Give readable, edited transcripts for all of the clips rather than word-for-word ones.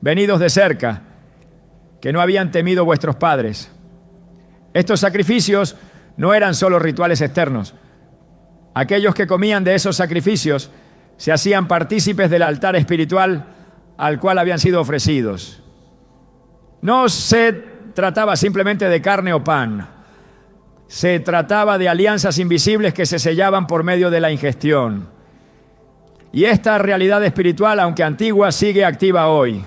venidos de cerca, que no habían temido vuestros padres. Estos sacrificios no eran solo rituales externos. Aquellos que comían de esos sacrificios se hacían partícipes del altar espiritual al cual habían sido ofrecidos. No se trataba simplemente de carne o pan. Se trataba de alianzas invisibles que se sellaban por medio de la ingestión. Y esta realidad espiritual, aunque antigua, sigue activa hoy.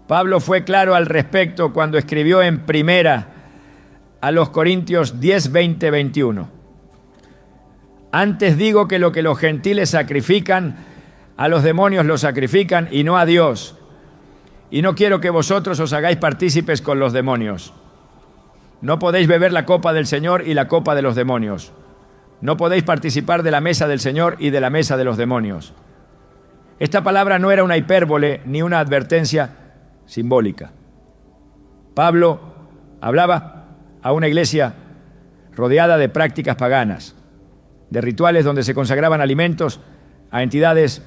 Pablo fue claro al respecto cuando escribió en primera a los Corintios 10, 20, 21. Antes digo que lo que los gentiles sacrifican, a los demonios lo sacrifican y no a Dios. Y no quiero que vosotros os hagáis partícipes con los demonios. No podéis beber la copa del Señor y la copa de los demonios. No podéis participar de la mesa del Señor y de la mesa de los demonios. Esta palabra no era una hipérbole ni una advertencia simbólica. Pablo hablaba a una iglesia rodeada de prácticas paganas, de rituales donde se consagraban alimentos a entidades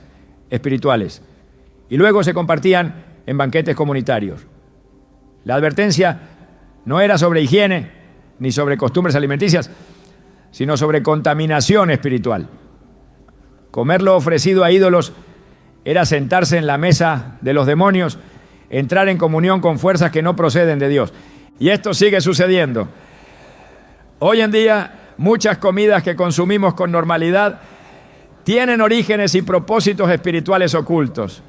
espirituales y luego se compartían en banquetes comunitarios. La advertencia no era sobre higiene ni sobre costumbres alimenticias, sino sobre contaminación espiritual. Comer lo ofrecido a ídolos era sentarse en la mesa de los demonios, entrar en comunión con fuerzas que no proceden de Dios. Y esto sigue sucediendo. Hoy en día, muchas comidas que consumimos con normalidad tienen orígenes y propósitos espirituales ocultos.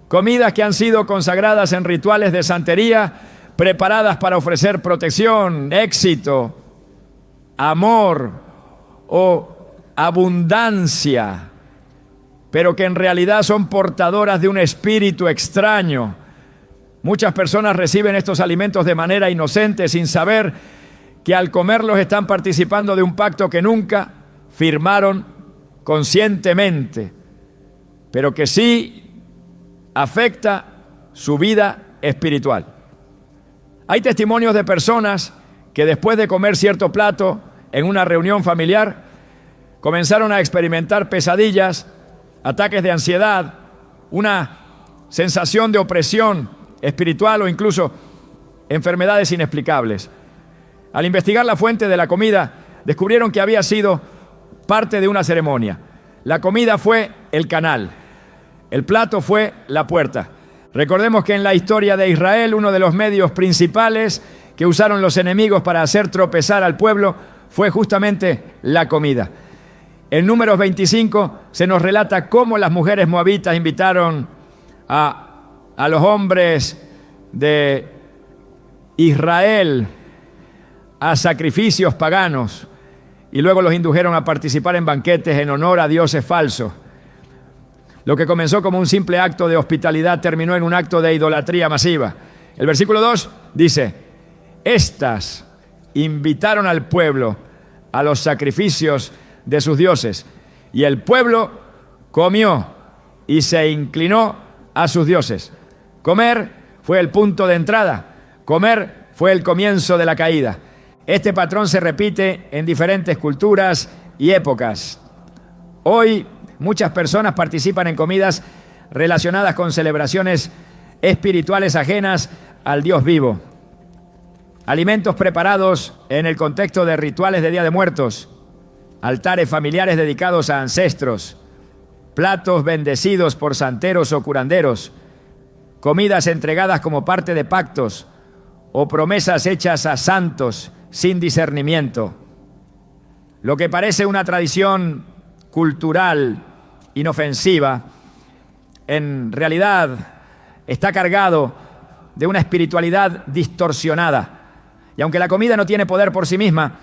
Comidas que han sido consagradas en rituales de santería, preparadas para ofrecer protección, éxito, amor o abundancia, pero que en realidad son portadoras de un espíritu extraño. Muchas personas reciben estos alimentos de manera inocente, sin saber que al comerlos están participando de un pacto que nunca firmaron conscientemente, pero que sí afecta su vida espiritual. Hay testimonios de personas que después de comer cierto plato en una reunión familiar comenzaron a experimentar pesadillas, ataques de ansiedad, una sensación de opresión espiritual o incluso enfermedades inexplicables. Al investigar la fuente de la comida, descubrieron que había sido parte de una ceremonia. La comida fue el canal, el plato fue la puerta. Recordemos que en la historia de Israel, uno de los medios principales que usaron los enemigos para hacer tropezar al pueblo fue justamente la comida. En Números 25 se nos relata cómo las mujeres moabitas invitaron a los hombres de Israel a sacrificios paganos y luego los indujeron a participar en banquetes en honor a dioses falsos. Lo que comenzó como un simple acto de hospitalidad terminó en un acto de idolatría masiva. El versículo 2 dice: estas invitaron al pueblo a los sacrificios de sus dioses, y el pueblo comió y se inclinó a sus dioses. Comer fue el punto de entrada, comer fue el comienzo de la caída. Este patrón se repite en diferentes culturas y épocas. Hoy muchas personas participan en comidas relacionadas con celebraciones espirituales ajenas al Dios vivo. Alimentos preparados en el contexto de rituales de Día de Muertos, altares familiares dedicados a ancestros, platos bendecidos por santeros o curanderos, comidas entregadas como parte de pactos o promesas hechas a santos sin discernimiento. Lo que parece una tradición cultural inofensiva, en realidad está cargado de una espiritualidad distorsionada. Y aunque la comida no tiene poder por sí misma,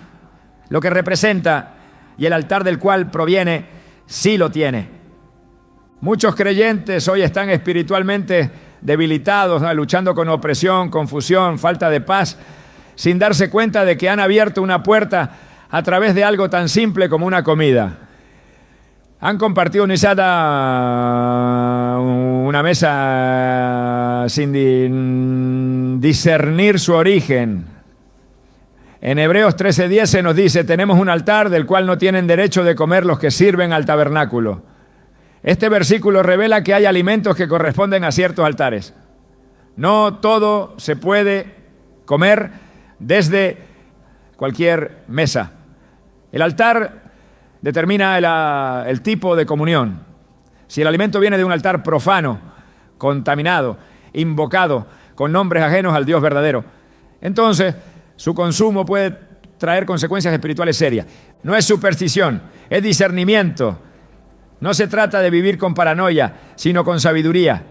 lo que representa y el altar del cual proviene, sí lo tiene. Muchos creyentes hoy están espiritualmente debilitados, ¿no?, luchando con opresión, confusión, falta de paz, sin darse cuenta de que han abierto una puerta a través de algo tan simple como una comida. Han compartido una mesa sin discernir su origen. En Hebreos 13:10 se nos dice: tenemos un altar del cual no tienen derecho de comer los que sirven al tabernáculo. Este versículo revela que hay alimentos que corresponden a ciertos altares. No todo se puede comer desde cualquier mesa. El altar determina el tipo de comunión. Si el alimento viene de un altar profano, contaminado, invocado, con nombres ajenos al Dios verdadero, entonces su consumo puede traer consecuencias espirituales serias. No es superstición, es discernimiento. No se trata de vivir con paranoia, sino con sabiduría.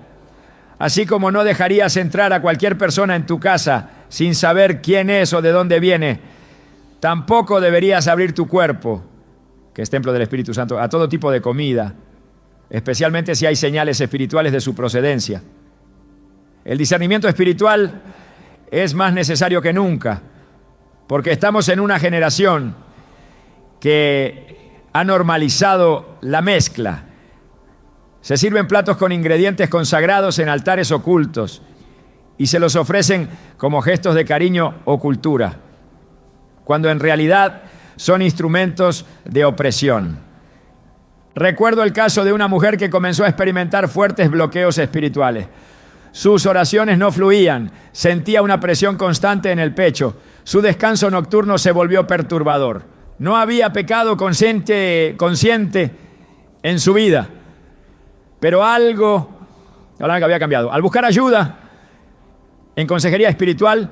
Así como no dejarías entrar a cualquier persona en tu casa sin saber quién es o de dónde viene, tampoco deberías abrir tu cuerpo, que es templo del Espíritu Santo, a todo tipo de comida, especialmente si hay señales espirituales de su procedencia. El discernimiento espiritual es más necesario que nunca, porque estamos en una generación que ha normalizado la mezcla. Se sirven platos con ingredientes consagrados en altares ocultos y se los ofrecen como gestos de cariño o cultura, cuando en realidad son instrumentos de opresión. Recuerdo el caso de una mujer que comenzó a experimentar fuertes bloqueos espirituales. Sus oraciones no fluían, sentía una presión constante en el pecho. Su descanso nocturno se volvió perturbador. No había pecado consciente en su vida, pero algo había cambiado. Al buscar ayuda en consejería espiritual,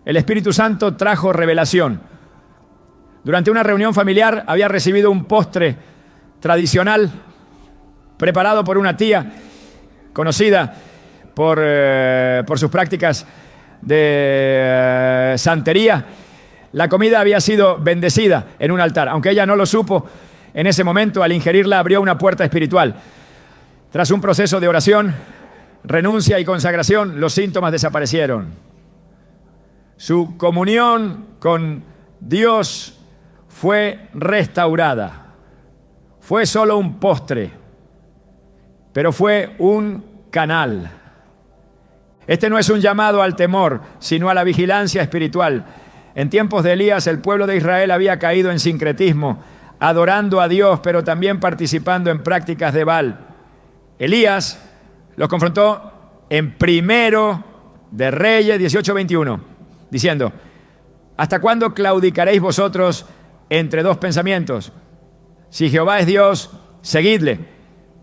el Espíritu Santo trajo revelación. Durante una reunión familiar había recibido un postre tradicional preparado por una tía conocida por sus prácticas de santería. La comida había sido bendecida en un altar. Aunque ella no lo supo, en ese momento, al ingerirla, abrió una puerta espiritual. Tras un proceso de oración, renuncia y consagración, los síntomas desaparecieron. Su comunión con Dios fue restaurada. Fue solo un postre, pero fue un canal. Este no es un llamado al temor, sino a la vigilancia espiritual. En tiempos de Elías, el pueblo de Israel había caído en sincretismo, adorando a Dios, pero también participando en prácticas de Baal. Elías los confrontó en Primero de Reyes 18:21, diciendo: ¿hasta cuándo claudicaréis vosotros entre dos pensamientos? Si Jehová es Dios, seguidle,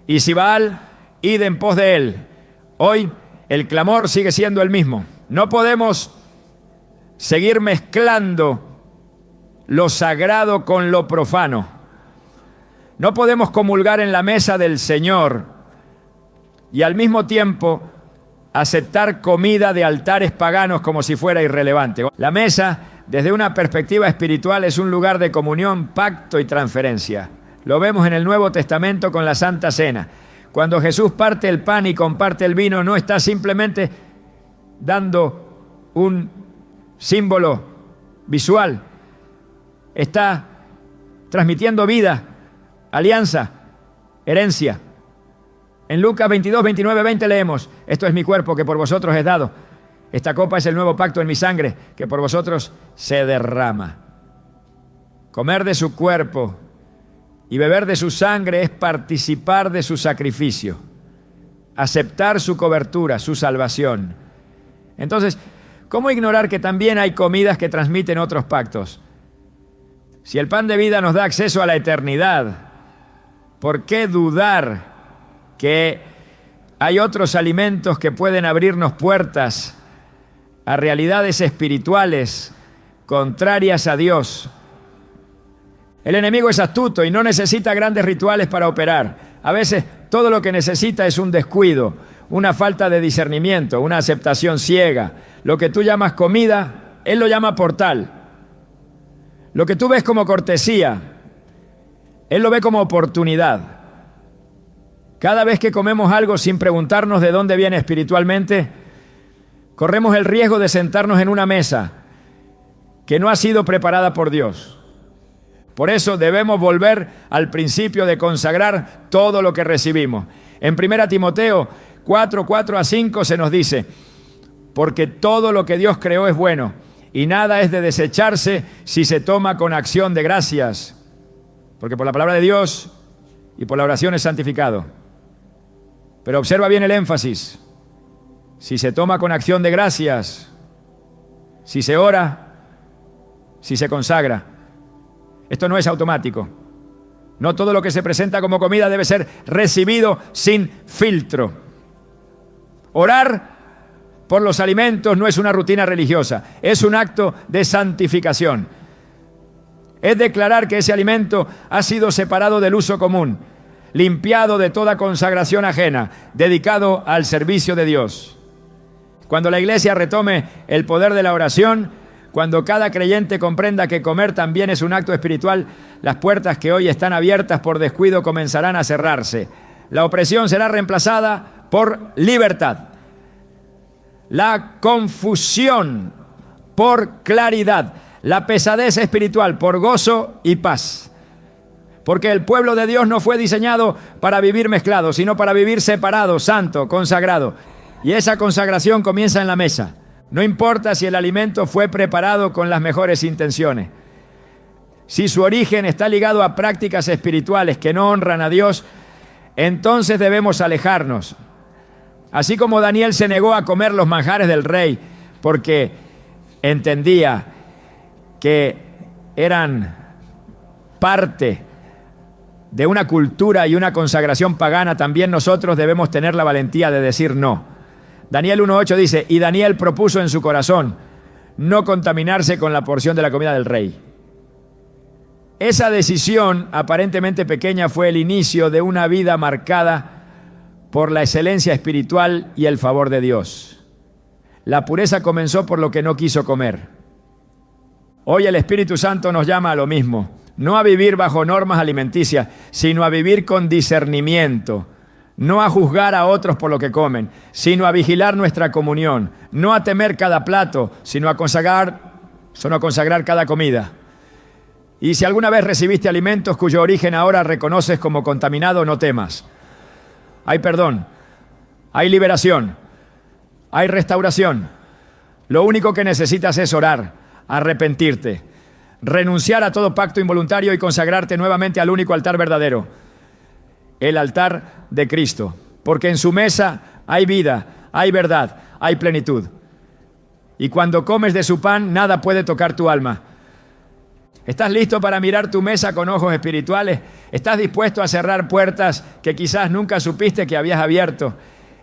y si Baal, id en pos de él. Hoy el clamor sigue siendo el mismo. No podemos seguir mezclando lo sagrado con lo profano. No podemos comulgar en la mesa del Señor y al mismo tiempo aceptar comida de altares paganos como si fuera irrelevante. La mesa, desde una perspectiva espiritual, es un lugar de comunión, pacto y transferencia. Lo vemos en el Nuevo Testamento con la Santa Cena. Cuando Jesús parte el pan y comparte el vino, no está simplemente dando un símbolo visual, está transmitiendo vida, alianza, herencia. En Lucas 22, 29, 20 leemos: esto es mi cuerpo que por vosotros es dado. Esta copa es el nuevo pacto en mi sangre que por vosotros se derrama. Comer de su cuerpo y beber de su sangre es participar de su sacrificio, aceptar su cobertura, su salvación. Entonces, ¿cómo ignorar que también hay comidas que transmiten otros pactos? Si el pan de vida nos da acceso a la eternidad, ¿por qué dudar que hay otros alimentos que pueden abrirnos puertas a realidades espirituales contrarias a Dios? El enemigo es astuto y no necesita grandes rituales para operar. A veces todo lo que necesita es un descuido, una falta de discernimiento, una aceptación ciega. Lo que tú llamas comida, él lo llama portal. Lo que tú ves como cortesía, él lo ve como oportunidad. Cada vez que comemos algo sin preguntarnos de dónde viene espiritualmente, corremos el riesgo de sentarnos en una mesa que no ha sido preparada por Dios. Por eso debemos volver al principio de consagrar todo lo que recibimos. En 1 Timoteo 4, 4-5 se nos dice: porque todo lo que Dios creó es bueno, y nada es de desecharse si se toma con acción de gracias, porque por la palabra de Dios y por la oración es santificado. Pero observa bien el énfasis. Si se toma con acción de gracias, si se ora, si se consagra. Esto no es automático. No todo lo que se presenta como comida debe ser recibido sin filtro. Orar por los alimentos no es una rutina religiosa, es un acto de santificación. Es declarar que ese alimento ha sido separado del uso común, limpiado de toda consagración ajena, dedicado al servicio de Dios. Cuando la iglesia retome el poder de la oración, cuando cada creyente comprenda que comer también es un acto espiritual, las puertas que hoy están abiertas por descuido comenzarán a cerrarse. La opresión será reemplazada por libertad. La confusión por claridad. La pesadez espiritual por gozo y paz. Porque el pueblo de Dios no fue diseñado para vivir mezclado, sino para vivir separado, santo, consagrado. Y esa consagración comienza en la mesa. No importa si el alimento fue preparado con las mejores intenciones. Si su origen está ligado a prácticas espirituales que no honran a Dios, entonces debemos alejarnos. Así como Daniel se negó a comer los manjares del rey porque entendía que eran parte de una cultura y una consagración pagana, también nosotros debemos tener la valentía de decir no. Daniel 1:8 dice, y Daniel propuso en su corazón no contaminarse con la porción de la comida del rey. Esa decisión aparentemente pequeña fue el inicio de una vida marcada por la excelencia espiritual y el favor de Dios. La pureza comenzó por lo que no quiso comer. Hoy el Espíritu Santo nos llama a lo mismo, no a vivir bajo normas alimenticias, sino a vivir con discernimiento. No a juzgar a otros por lo que comen, sino a vigilar nuestra comunión. No a temer cada plato, sino a consagrar cada comida. Y si alguna vez recibiste alimentos cuyo origen ahora reconoces como contaminado, no temas. Hay perdón, hay liberación, hay restauración. Lo único que necesitas es orar, arrepentirte, renunciar a todo pacto involuntario y consagrarte nuevamente al único altar verdadero. El altar de Cristo, porque en su mesa hay vida, hay verdad, hay plenitud. Y cuando comes de su pan, nada puede tocar tu alma. ¿Estás listo para mirar tu mesa con ojos espirituales? ¿Estás dispuesto a cerrar puertas que quizás nunca supiste que habías abierto?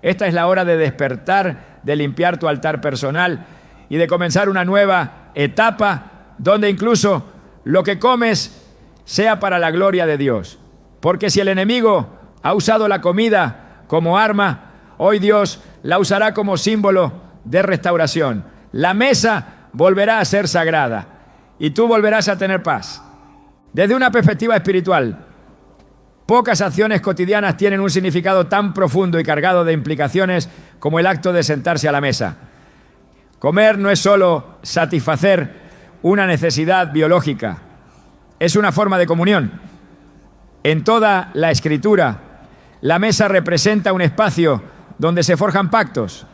Esta es la hora de despertar, de limpiar tu altar personal y de comenzar una nueva etapa donde incluso lo que comes sea para la gloria de Dios. Porque si el enemigo ha usado la comida como arma, hoy Dios la usará como símbolo de restauración. La mesa volverá a ser sagrada y tú volverás a tener paz. Desde una perspectiva espiritual, pocas acciones cotidianas tienen un significado tan profundo y cargado de implicaciones como el acto de sentarse a la mesa. Comer no es solo satisfacer una necesidad biológica, es una forma de comunión. En toda la Escritura, la mesa representa un espacio donde se forjan pactos,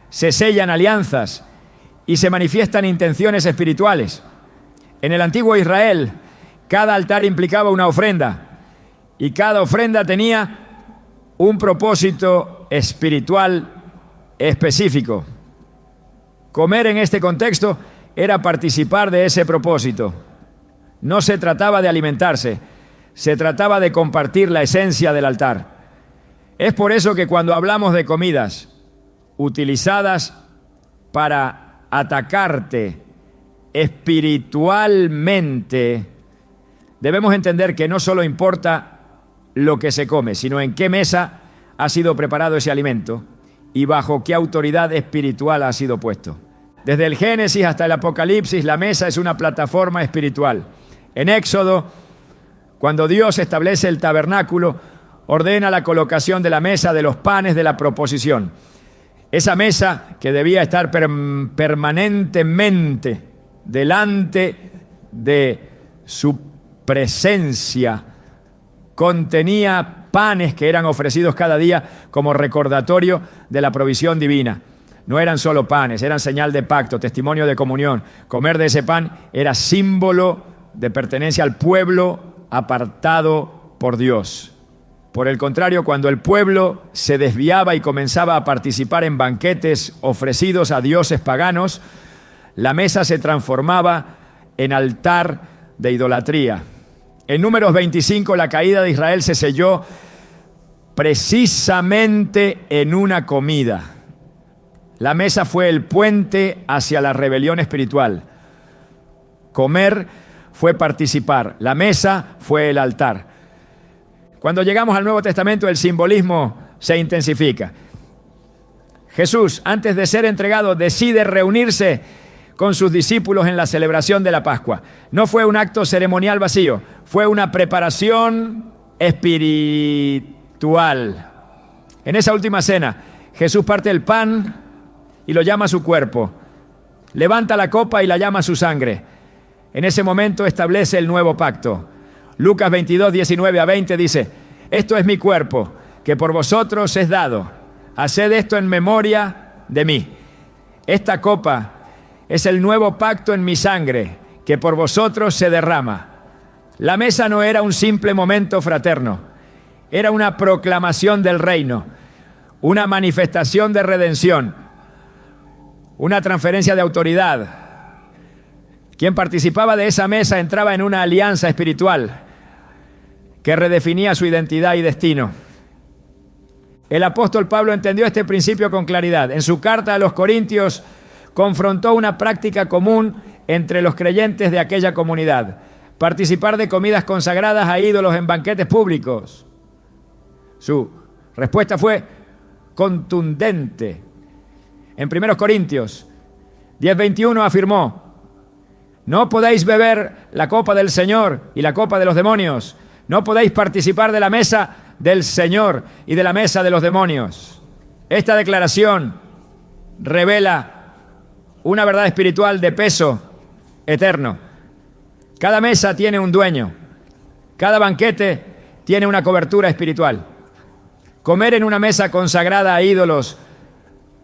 se sellan alianzas y se manifiestan intenciones espirituales. En el antiguo Israel, cada altar implicaba una ofrenda y cada ofrenda tenía un propósito espiritual específico. Comer en este contexto era participar de ese propósito. No se trataba de alimentarse, se trataba de compartir la esencia del altar. Es por eso que cuando hablamos de comidas utilizadas para atacarte espiritualmente, debemos entender que no solo importa lo que se come, sino en qué mesa ha sido preparado ese alimento y bajo qué autoridad espiritual ha sido puesto. Desde el Génesis hasta el Apocalipsis, la mesa es una plataforma espiritual. En Éxodo, cuando Dios establece el tabernáculo, ordena la colocación de la mesa de los panes de la proposición. Esa mesa que debía estar permanentemente delante de su presencia, contenía panes que eran ofrecidos cada día como recordatorio de la provisión divina. No eran solo panes, eran señal de pacto, testimonio de comunión. Comer de ese pan era símbolo de pertenencia al pueblo apartado por Dios. Por el contrario, cuando el pueblo se desviaba y comenzaba a participar en banquetes ofrecidos a dioses paganos, la mesa se transformaba en altar de idolatría. En Números 25, la caída de Israel se selló precisamente en una comida. La mesa fue el puente hacia la rebelión espiritual. Comer fue participar. La mesa fue el altar. Cuando llegamos al Nuevo Testamento, el simbolismo se intensifica. Jesús, antes de ser entregado, decide reunirse con sus discípulos en la celebración de la Pascua. No fue un acto ceremonial vacío, fue una preparación espiritual. En esa última cena, Jesús parte el pan y lo llama su cuerpo. Levanta la copa y la llama su sangre. En ese momento establece el nuevo pacto. Lucas 22, 19 a 20 dice: esto es mi cuerpo, que por vosotros es dado. Haced esto en memoria de mí. Esta copa es el nuevo pacto en mi sangre, que por vosotros se derrama. La mesa no era un simple momento fraterno, era una proclamación del reino, una manifestación de redención, una transferencia de autoridad. Quien participaba de esa mesa entraba en una alianza espiritual que redefinía su identidad y destino. El apóstol Pablo entendió este principio con claridad. En su carta a los Corintios confrontó una práctica común entre los creyentes de aquella comunidad: participar de comidas consagradas a ídolos en banquetes públicos. Su respuesta fue contundente. En 1 Corintios 10:21 afirmó: no podéis beber la copa del Señor y la copa de los demonios. No podéis participar de la mesa del Señor y de la mesa de los demonios. Esta declaración revela una verdad espiritual de peso eterno. Cada mesa tiene un dueño. Cada banquete tiene una cobertura espiritual. Comer en una mesa consagrada a ídolos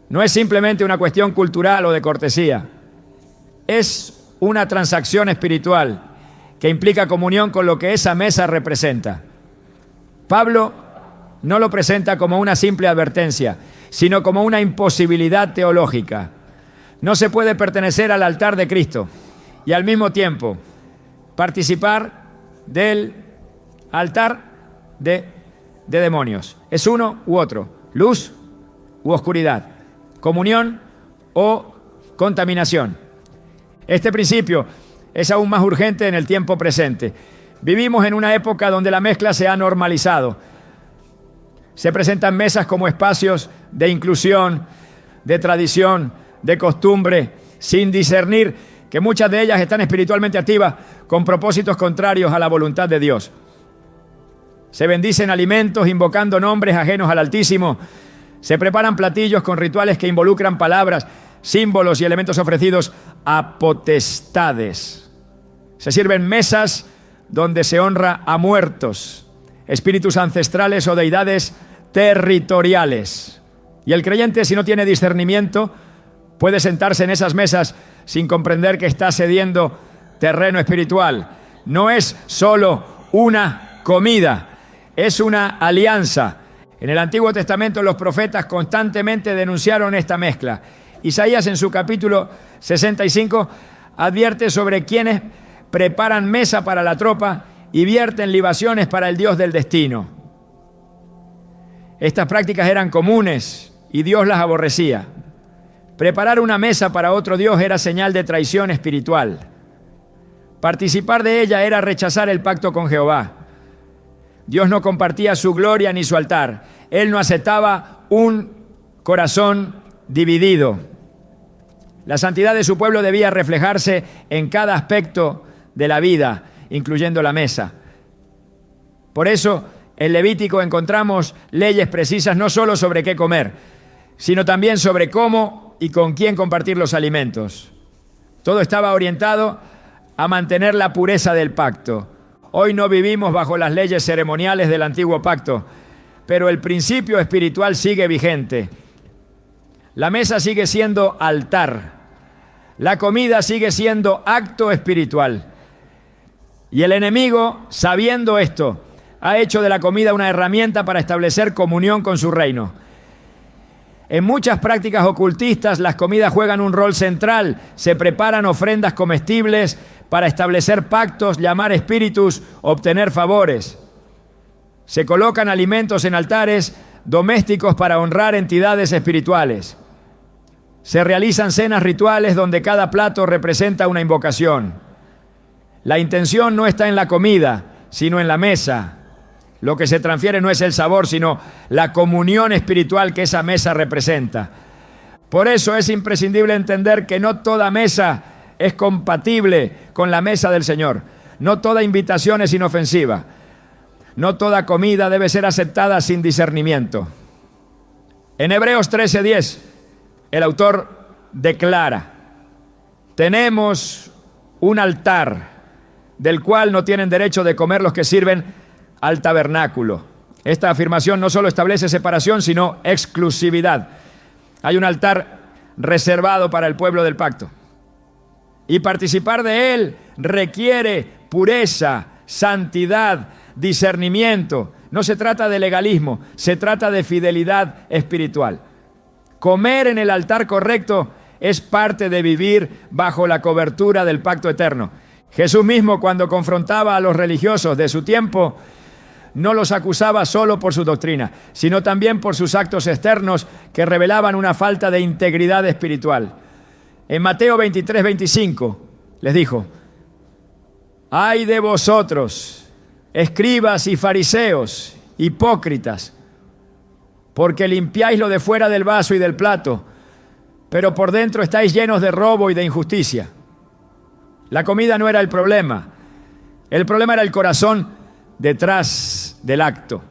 no es simplemente una cuestión cultural o de cortesía. Es una transacción espiritual que implica comunión con lo que esa mesa representa. Pablo no lo presenta como una simple advertencia, sino como una imposibilidad teológica. No se puede pertenecer al altar de Cristo y al mismo tiempo participar del altar de demonios. Es uno u otro, luz u oscuridad, comunión o contaminación. Este principio es aún más urgente en el tiempo presente. Vivimos en una época donde la mezcla se ha normalizado. Se presentan mesas como espacios de inclusión, de tradición, de costumbre, sin discernir que muchas de ellas están espiritualmente activas con propósitos contrarios a la voluntad de Dios. Se bendicen alimentos invocando nombres ajenos al Altísimo. Se preparan platillos con rituales que involucran palabras, símbolos y elementos ofrecidos a potestades. Se sirven mesas donde se honra a muertos, espíritus ancestrales o deidades territoriales. Y el creyente, si no tiene discernimiento, puede sentarse en esas mesas sin comprender que está cediendo terreno espiritual. No es solo una comida, es una alianza. En el Antiguo Testamento los profetas constantemente denunciaron esta mezcla. Isaías, en su capítulo 65, advierte sobre quienes preparan mesa para la tropa y vierten libaciones para el Dios del destino. Estas prácticas eran comunes y Dios las aborrecía. Preparar una mesa para otro Dios era señal de traición espiritual. Participar de ella era rechazar el pacto con Jehová. Dios no compartía su gloria ni su altar. Él no aceptaba un corazón dividido. La santidad de su pueblo debía reflejarse en cada aspecto de la vida, incluyendo la mesa. Por eso, en Levítico encontramos leyes precisas no solo sobre qué comer, sino también sobre cómo y con quién compartir los alimentos. Todo estaba orientado a mantener la pureza del pacto. Hoy no vivimos bajo las leyes ceremoniales del antiguo pacto, pero el principio espiritual sigue vigente. La mesa sigue siendo altar. La comida sigue siendo acto espiritual. Y el enemigo, sabiendo esto, ha hecho de la comida una herramienta para establecer comunión con su reino. En muchas prácticas ocultistas, las comidas juegan un rol central. Se preparan ofrendas comestibles para establecer pactos, llamar espíritus, obtener favores. Se colocan alimentos en altares domésticos para honrar entidades espirituales. Se realizan cenas rituales donde cada plato representa una invocación. La intención no está en la comida, sino en la mesa. Lo que se transfiere no es el sabor, sino la comunión espiritual que esa mesa representa. Por eso es imprescindible entender que no toda mesa es compatible con la mesa del Señor. No toda invitación es inofensiva. No toda comida debe ser aceptada sin discernimiento. En Hebreos 13:10, el autor declara: tenemos un altar del cual no tienen derecho de comer los que sirven al tabernáculo. Esta afirmación no solo establece separación, sino exclusividad. Hay un altar reservado para el pueblo del pacto. Y participar de él requiere pureza, santidad, discernimiento. No se trata de legalismo, se trata de fidelidad espiritual. Comer en el altar correcto es parte de vivir bajo la cobertura del pacto eterno. Jesús mismo, cuando confrontaba a los religiosos de su tiempo, no los acusaba solo por su doctrina, sino también por sus actos externos que revelaban una falta de integridad espiritual. En Mateo 23:25 les dijo: ¡ay de vosotros, escribas y fariseos, hipócritas! Porque limpiáis lo de fuera del vaso y del plato, pero por dentro estáis llenos de robo y de injusticia. La comida no era el problema era el corazón detrás del acto.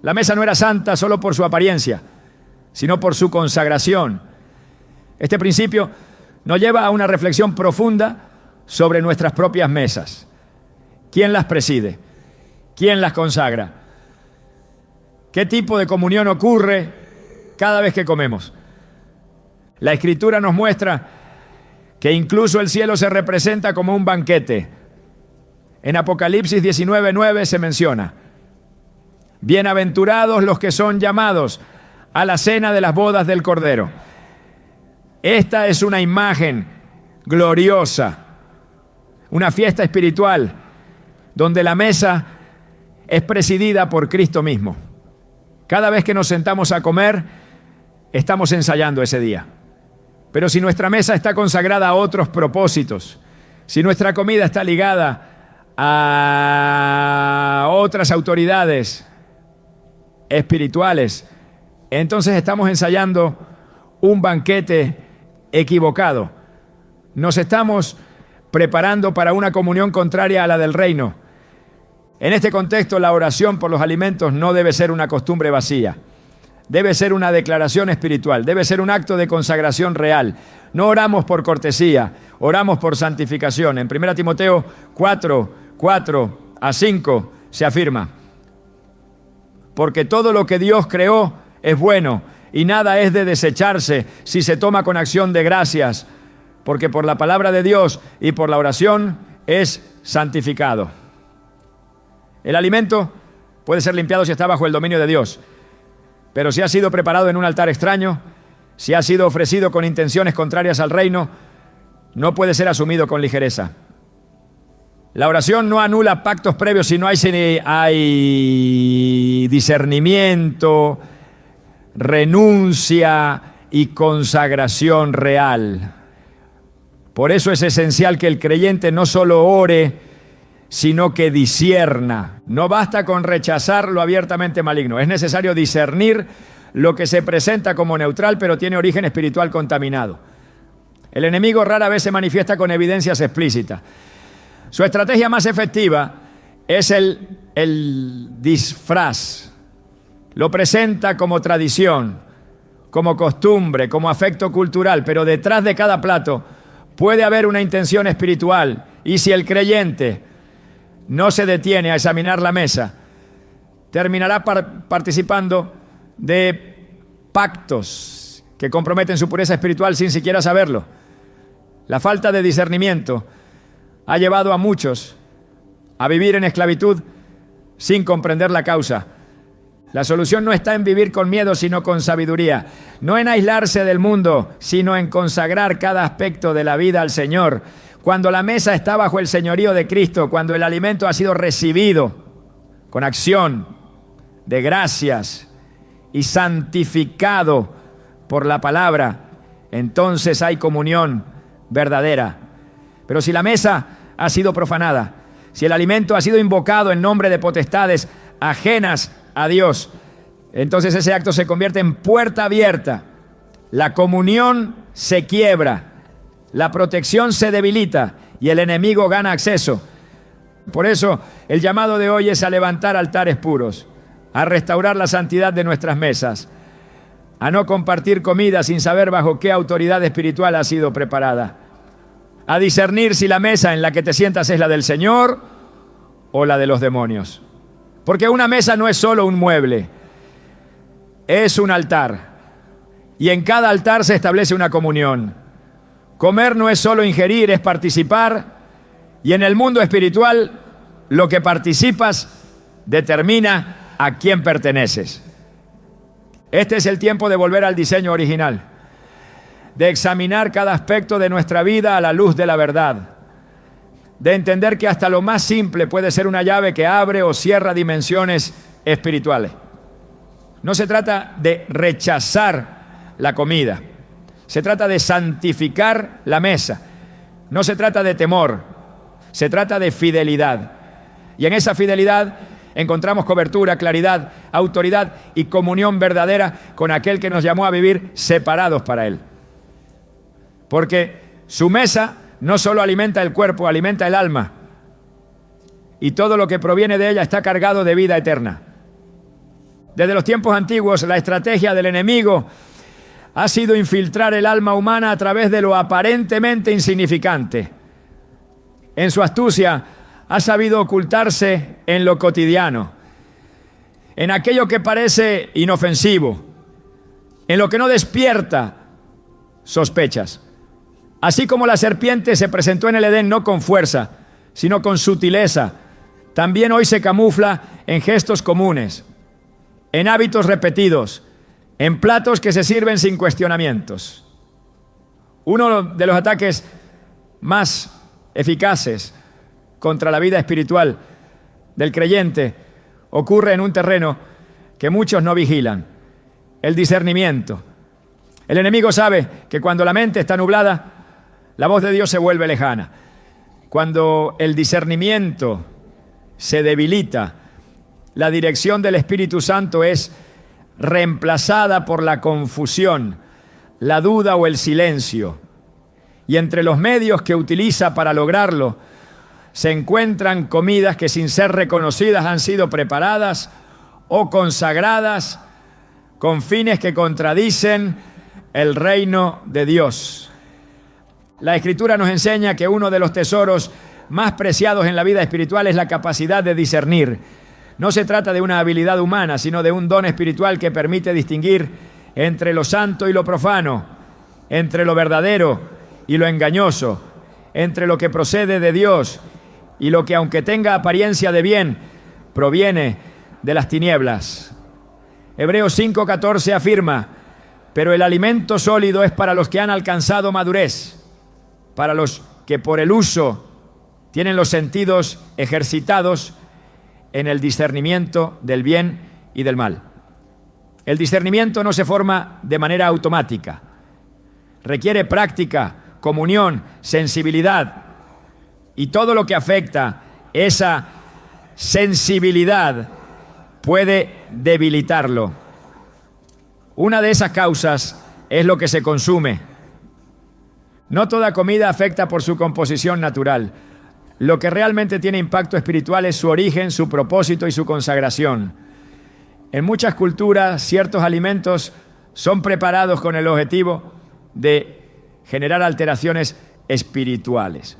La mesa no era santa solo por su apariencia, sino por su consagración. Este principio nos lleva a una reflexión profunda sobre nuestras propias mesas. ¿Quién las preside? ¿Quién las consagra? ¿Qué tipo de comunión ocurre cada vez que comemos? La Escritura nos muestra que incluso el cielo se representa como un banquete. En Apocalipsis 19:9 se menciona: bienaventurados los que son llamados a la cena de las bodas del Cordero. Esta es una imagen gloriosa, una fiesta espiritual donde la mesa es presidida por Cristo mismo. Cada vez que nos sentamos a comer, estamos ensayando ese día. Pero si nuestra mesa está consagrada a otros propósitos, si nuestra comida está ligada a otras autoridades espirituales, entonces estamos ensayando un banquete equivocado. Nos estamos preparando para una comunión contraria a la del reino. En este contexto, la oración por los alimentos no debe ser una costumbre vacía. Debe ser una declaración espiritual, debe ser un acto de consagración real. No oramos por cortesía, oramos por santificación. En 1 Timoteo 4:4-5 se afirma: porque todo lo que Dios creó es bueno y nada es de desecharse si se toma con acción de gracias, porque por la palabra de Dios y por la oración es santificado. El alimento puede ser limpiado si está bajo el dominio de Dios, pero si ha sido preparado en un altar extraño, si ha sido ofrecido con intenciones contrarias al reino, no puede ser asumido con ligereza. La oración no anula pactos previos si no hay discernimiento, renuncia y consagración real. Por eso es esencial que el creyente no solo ore, sino que discierna. No basta con rechazar lo abiertamente maligno. Es necesario discernir lo que se presenta como neutral, pero tiene origen espiritual contaminado. El enemigo rara vez se manifiesta con evidencias explícitas. Su estrategia más efectiva es el disfraz. Lo presenta como tradición, como costumbre, como afecto cultural, pero detrás de cada plato puede haber una intención espiritual. Y si el creyente no se detiene a examinar la mesa, terminará participando de pactos que comprometen su pureza espiritual sin siquiera saberlo. La falta de discernimiento ha llevado a muchos a vivir en esclavitud sin comprender la causa. La solución no está en vivir con miedo, sino con sabiduría. No en aislarse del mundo, sino en consagrar cada aspecto de la vida al Señor. Cuando la mesa está bajo el señorío de Cristo, cuando el alimento ha sido recibido con acción de gracias y santificado por la palabra, entonces hay comunión verdadera. Pero si la mesa ha sido profanada, si el alimento ha sido invocado en nombre de potestades ajenas a Dios, entonces ese acto se convierte en puerta abierta. La comunión se quiebra, la protección se debilita y el enemigo gana acceso. Por eso el llamado de hoy es a levantar altares puros, a restaurar la santidad de nuestras mesas, a no compartir comida sin saber bajo qué autoridad espiritual ha sido preparada, a discernir si la mesa en la que te sientas es la del Señor o la de los demonios. Porque una mesa no es solo un mueble, es un altar. Y en cada altar se establece una comunión. Comer no es solo ingerir, es participar. Y en el mundo espiritual, lo que participas determina a quién perteneces. Este es el tiempo de volver al diseño original, de examinar cada aspecto de nuestra vida a la luz de la verdad, de entender que hasta lo más simple puede ser una llave que abre o cierra dimensiones espirituales. No se trata de rechazar la comida, se trata de santificar la mesa. No se trata de temor, se trata de fidelidad. Y en esa fidelidad encontramos cobertura, claridad, autoridad y comunión verdadera con aquel que nos llamó a vivir separados para Él. Porque su mesa no solo alimenta el cuerpo, alimenta el alma. Y todo lo que proviene de ella está cargado de vida eterna. Desde los tiempos antiguos, la estrategia del enemigo ha sido infiltrar el alma humana a través de lo aparentemente insignificante. En su astucia, ha sabido ocultarse en lo cotidiano, en aquello que parece inofensivo, en lo que no despierta sospechas. Así como la serpiente se presentó en el Edén no con fuerza, sino con sutileza, también hoy se camufla en gestos comunes, en hábitos repetidos, en platos que se sirven sin cuestionamientos. Uno de los ataques más eficaces contra la vida espiritual del creyente ocurre en un terreno que muchos no vigilan: el discernimiento. El enemigo sabe que cuando la mente está nublada, la voz de Dios se vuelve lejana. Cuando el discernimiento se debilita, la dirección del Espíritu Santo es reemplazada por la confusión, la duda o el silencio. Y entre los medios que utiliza para lograrlo, se encuentran comidas que sin ser reconocidas han sido preparadas o consagradas con fines que contradicen el reino de Dios. La Escritura nos enseña que uno de los tesoros más preciados en la vida espiritual es la capacidad de discernir. No se trata de una habilidad humana, sino de un don espiritual que permite distinguir entre lo santo y lo profano, entre lo verdadero y lo engañoso, entre lo que procede de Dios y lo que, aunque tenga apariencia de bien, proviene de las tinieblas. Hebreos 5:14 afirma: pero el alimento sólido es para los que han alcanzado madurez, para los que por el uso tienen los sentidos ejercitados en el discernimiento del bien y del mal. El discernimiento no se forma de manera automática. Requiere práctica, comunión, sensibilidad. Y todo lo que afecta esa sensibilidad puede debilitarlo. Una de esas causas es lo que se consume. No toda comida afecta por su composición natural. Lo que realmente tiene impacto espiritual es su origen, su propósito y su consagración. En muchas culturas, ciertos alimentos son preparados con el objetivo de generar alteraciones espirituales.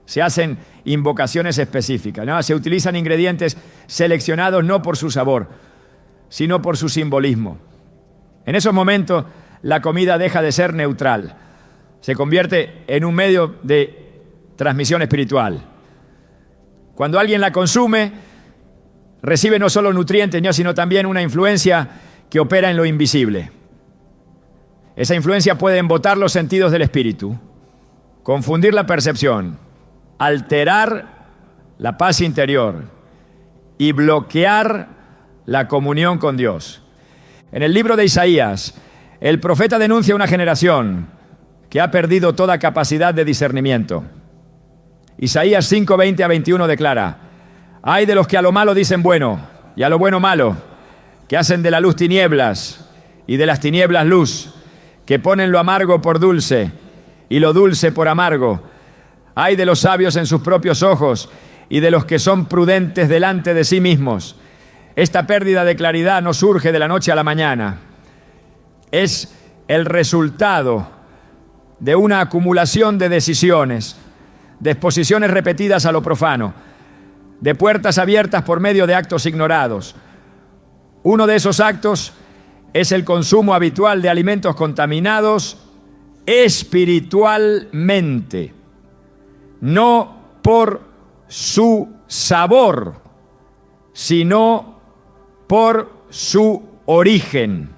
Se hacen invocaciones específicas, ¿no? Se utilizan ingredientes seleccionados no por su sabor, sino por su simbolismo. En esos momentos, la comida deja de ser neutral. Se convierte en un medio de transmisión espiritual. Cuando alguien la consume, recibe no solo nutrientes, sino también una influencia que opera en lo invisible. Esa influencia puede embotar los sentidos del espíritu, confundir la percepción, alterar la paz interior y bloquear la comunión con Dios. En el libro de Isaías, el profeta denuncia una generación que ha perdido toda capacidad de discernimiento. Isaías 5, 20 a 21 declara: ay de los que a lo malo dicen bueno y a lo bueno malo, que hacen de la luz tinieblas y de las tinieblas luz, que ponen lo amargo por dulce y lo dulce por amargo. Ay de los sabios en sus propios ojos y de los que son prudentes delante de sí mismos. Esta pérdida de claridad no surge de la noche a la mañana. Es el resultado de una acumulación de decisiones, de exposiciones repetidas a lo profano, de puertas abiertas por medio de actos ignorados. Uno de esos actos es el consumo habitual de alimentos contaminados espiritualmente, no por su sabor, sino por su origen.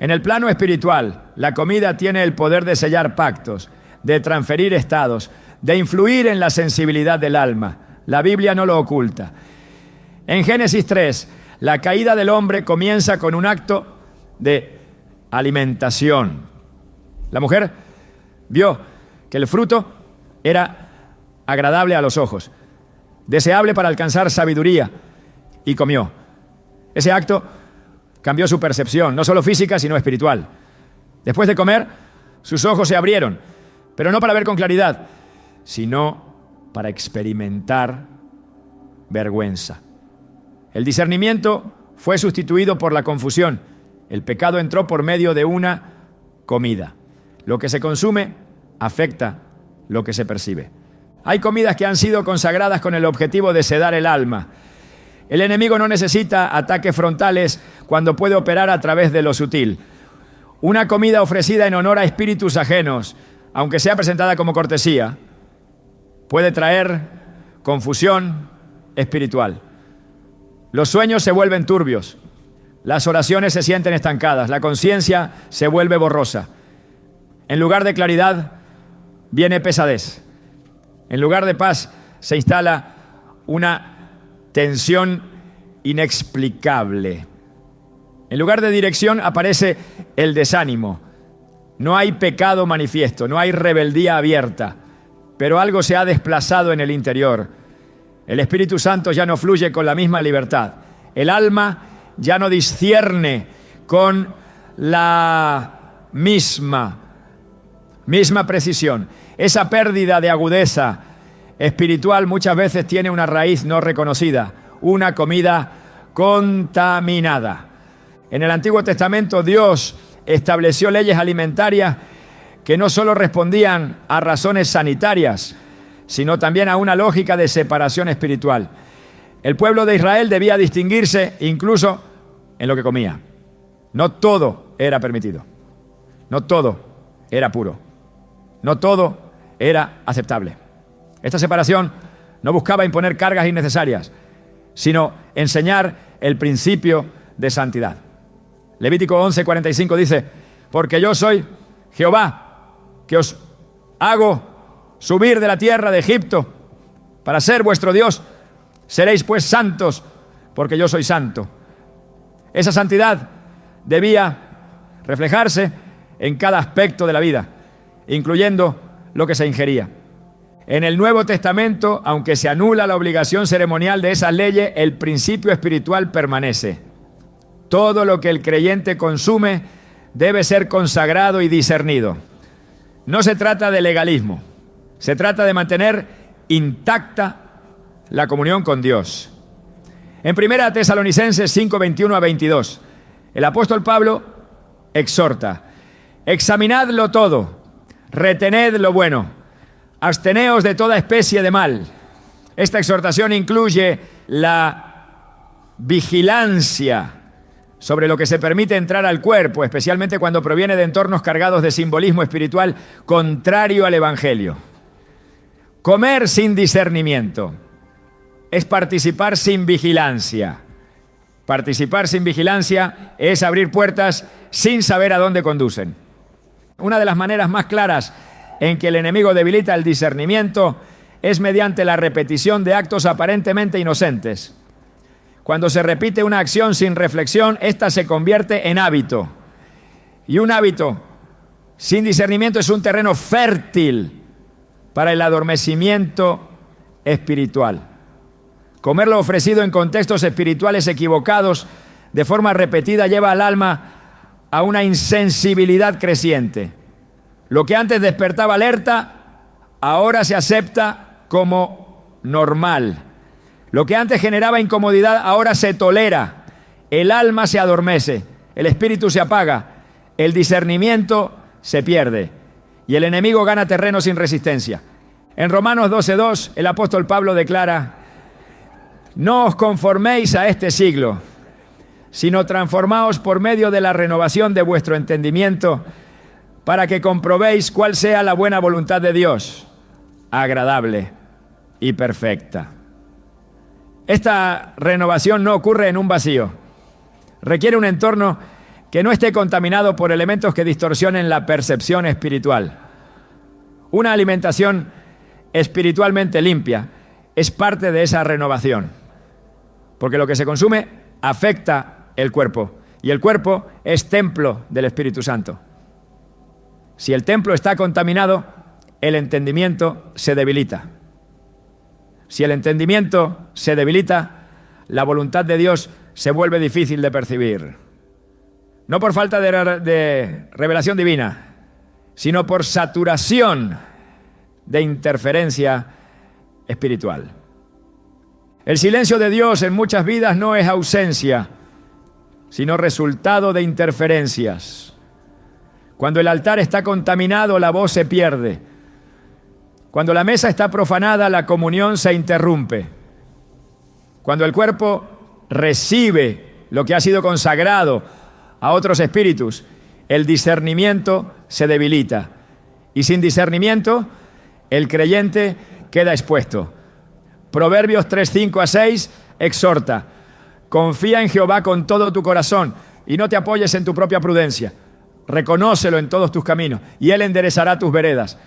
En el plano espiritual, la comida tiene el poder de sellar pactos, de transferir estados, de influir en la sensibilidad del alma. La Biblia no lo oculta. En Génesis 3, la caída del hombre comienza con un acto de alimentación. La mujer vio que el fruto era agradable a los ojos, deseable para alcanzar sabiduría, y comió. Ese acto cambió su percepción, no solo física, sino espiritual. Después de comer, sus ojos se abrieron, pero no para ver con claridad, sino para experimentar vergüenza. El discernimiento fue sustituido por la confusión. El pecado entró por medio de una comida. Lo que se consume afecta lo que se percibe. Hay comidas que han sido consagradas con el objetivo de sedar el alma. El enemigo no necesita ataques frontales cuando puede operar a través de lo sutil. Una comida ofrecida en honor a espíritus ajenos, aunque sea presentada como cortesía, puede traer confusión espiritual. Los sueños se vuelven turbios, las oraciones se sienten estancadas, la conciencia se vuelve borrosa. En lugar de claridad, viene pesadez. En lugar de paz, se instala una tensión inexplicable. En lugar de dirección, aparece el desánimo. No hay pecado manifiesto, no hay rebeldía abierta, pero algo se ha desplazado en el interior. El Espíritu Santo ya no fluye con la misma libertad. El alma ya no discierne con la misma precisión. Esa pérdida de agudeza espiritual muchas veces tiene una raíz no reconocida, una comida contaminada. En el Antiguo Testamento Dios estableció leyes alimentarias que no solo respondían a razones sanitarias, sino también a una lógica de separación espiritual. El pueblo de Israel debía distinguirse incluso en lo que comía. No todo era permitido, no todo era puro, no todo era aceptable. Esta separación no buscaba imponer cargas innecesarias, sino enseñar el principio de santidad. Levítico 11:45 dice: porque yo soy Jehová, que os hago subir de la tierra de Egipto para ser vuestro Dios. Seréis pues santos, porque yo soy santo. Esa santidad debía reflejarse en cada aspecto de la vida, incluyendo lo que se ingería. En el Nuevo Testamento, aunque se anula la obligación ceremonial de esas leyes, el principio espiritual permanece. Todo lo que el creyente consume debe ser consagrado y discernido. No se trata de legalismo, se trata de mantener intacta la comunión con Dios. En 1 Tesalonicenses 5:21 a 22, el apóstol Pablo exhorta: examinadlo todo, retened lo bueno, absteneos de toda especie de mal. Esta exhortación incluye la vigilancia sobre lo que se permite entrar al cuerpo, especialmente cuando proviene de entornos cargados de simbolismo espiritual contrario al Evangelio. Comer sin discernimiento es participar sin vigilancia. Participar sin vigilancia es abrir puertas sin saber a dónde conducen. Una de las maneras más claras en que el enemigo debilita el discernimiento es mediante la repetición de actos aparentemente inocentes. Cuando se repite una acción sin reflexión, ésta se convierte en hábito. Y un hábito sin discernimiento es un terreno fértil para el adormecimiento espiritual. Comer lo ofrecido en contextos espirituales equivocados de forma repetida lleva al alma a una insensibilidad creciente. Lo que antes despertaba alerta, ahora se acepta como normal. Lo que antes generaba incomodidad, ahora se tolera. El alma se adormece, el espíritu se apaga, el discernimiento se pierde y el enemigo gana terreno sin resistencia. En Romanos 12:2, el apóstol Pablo declara: no os conforméis a este siglo, sino transformaos por medio de la renovación de vuestro entendimiento, para que comprobéis cuál sea la buena voluntad de Dios, agradable y perfecta. Esta renovación no ocurre en un vacío. Requiere un entorno que no esté contaminado por elementos que distorsionen la percepción espiritual. Una alimentación espiritualmente limpia es parte de esa renovación, porque lo que se consume afecta el cuerpo, y el cuerpo es templo del Espíritu Santo. Si el templo está contaminado, el entendimiento se debilita. Si el entendimiento se debilita, la voluntad de Dios se vuelve difícil de percibir. No por falta de revelación divina, sino por saturación de interferencia espiritual. El silencio de Dios en muchas vidas no es ausencia, sino resultado de interferencias. Cuando el altar está contaminado, la voz se pierde. Cuando la mesa está profanada, la comunión se interrumpe. Cuando el cuerpo recibe lo que ha sido consagrado a otros espíritus, el discernimiento se debilita. Y sin discernimiento, el creyente queda expuesto. Proverbios 3:5-6 exhorta: confía en Jehová con todo tu corazón y no te apoyes en tu propia prudencia. Reconócelo en todos tus caminos y Él enderezará tus veredas.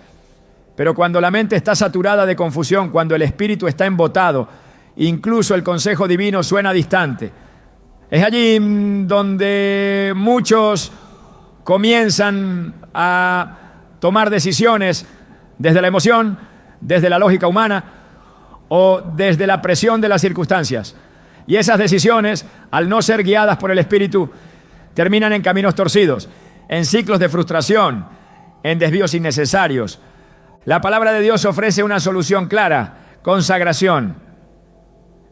Pero cuando la mente está saturada de confusión, cuando el espíritu está embotado, incluso el consejo divino suena distante. Es allí donde muchos comienzan a tomar decisiones desde la emoción, desde la lógica humana o desde la presión de las circunstancias. Y esas decisiones, al no ser guiadas por el Espíritu, terminan en caminos torcidos, en ciclos de frustración, en desvíos innecesarios. La palabra de Dios ofrece una solución clara: consagración.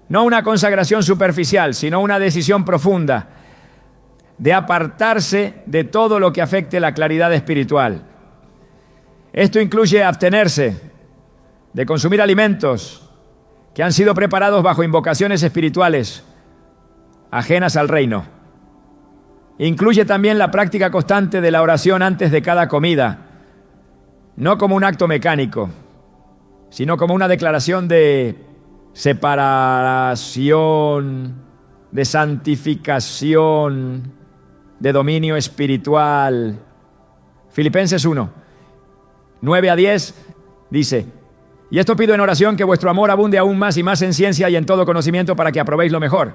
No una consagración superficial, sino una decisión profunda de apartarse de todo lo que afecte la claridad espiritual. Esto incluye abstenerse de consumir alimentos que han sido preparados bajo invocaciones espirituales ajenas al reino. Incluye también la práctica constante de la oración antes de cada comida, no como un acto mecánico, sino como una declaración de separación, de santificación, de dominio espiritual. Filipenses 1:9-10 dice: y esto pido en oración, que vuestro amor abunde aún más y más en ciencia y en todo conocimiento, para que aprobéis lo mejor,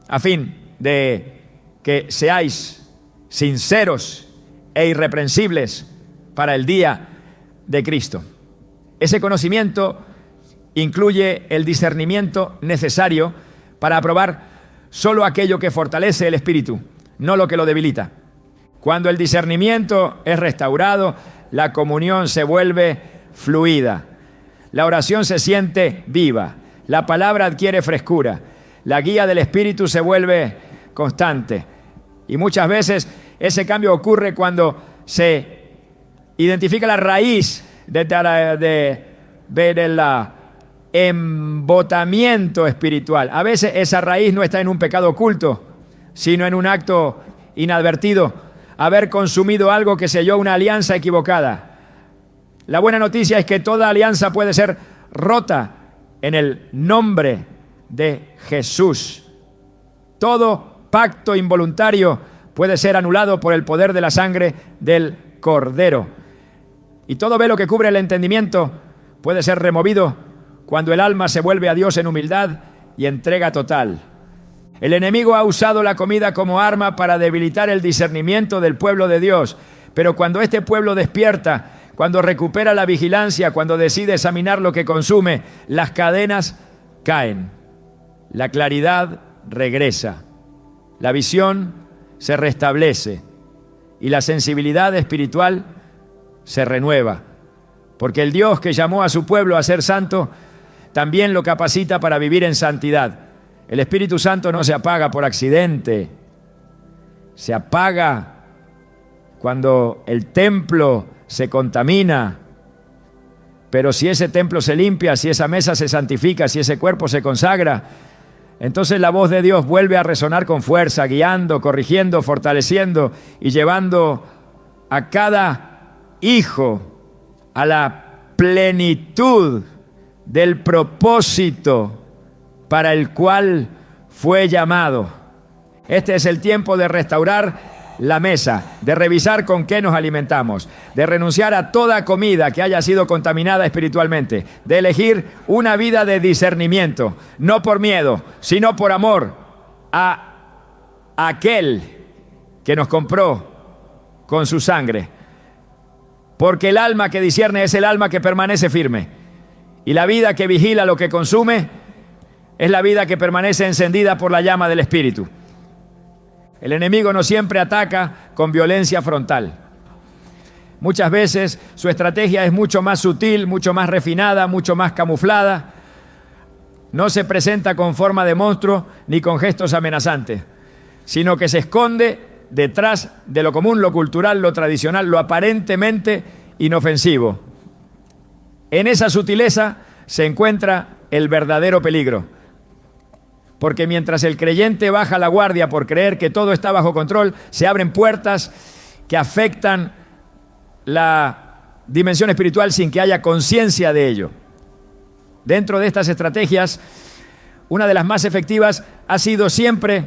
a fin de que seáis sinceros e irreprensibles para el día de Cristo. Ese conocimiento incluye el discernimiento necesario para aprobar solo aquello que fortalece el espíritu, no lo que lo debilita. Cuando el discernimiento es restaurado, la comunión se vuelve fluida. La oración se siente viva, la palabra adquiere frescura, la guía del Espíritu se vuelve constante. Y muchas veces ese cambio ocurre cuando se identifica la raíz de ver el embotamiento espiritual. A veces esa raíz no está en un pecado oculto, sino en un acto inadvertido, haber consumido algo que selló una alianza equivocada. La buena noticia es que toda alianza puede ser rota en el nombre de Jesús. Todo pacto involuntario puede ser anulado por el poder de la sangre del Cordero. Y todo velo que cubre el entendimiento puede ser removido cuando el alma se vuelve a Dios en humildad y entrega total. El enemigo ha usado la comida como arma para debilitar el discernimiento del pueblo de Dios, pero cuando este pueblo despierta, cuando recupera la vigilancia, cuando decide examinar lo que consume, las cadenas caen, la claridad regresa, la visión se restablece y la sensibilidad espiritual se renueva, porque el Dios que llamó a su pueblo a ser santo también lo capacita para vivir en santidad. El Espíritu Santo no se apaga por accidente, se apaga cuando el templo se contamina. Pero si ese templo se limpia, si esa mesa se santifica, si ese cuerpo se consagra, entonces la voz de Dios vuelve a resonar con fuerza, guiando, corrigiendo, fortaleciendo y llevando a cada hijo a la plenitud del propósito para el cual fue llamado. Este es el tiempo de restaurar la mesa, de revisar con qué nos alimentamos, de renunciar a toda comida que haya sido contaminada espiritualmente, de elegir una vida de discernimiento, no por miedo, sino por amor a aquel que nos compró con su sangre. Porque el alma que discierne es el alma que permanece firme. Y la vida que vigila lo que consume es la vida que permanece encendida por la llama del Espíritu. El enemigo no siempre ataca con violencia frontal. Muchas veces su estrategia es mucho más sutil, mucho más refinada, mucho más camuflada. No se presenta con forma de monstruo ni con gestos amenazantes, sino que se esconde detrás de lo común, lo cultural, lo tradicional, lo aparentemente inofensivo. En esa sutileza se encuentra el verdadero peligro. Porque mientras el creyente baja la guardia por creer que todo está bajo control, se abren puertas que afectan la dimensión espiritual sin que haya conciencia de ello. Dentro de estas estrategias, una de las más efectivas ha sido siempre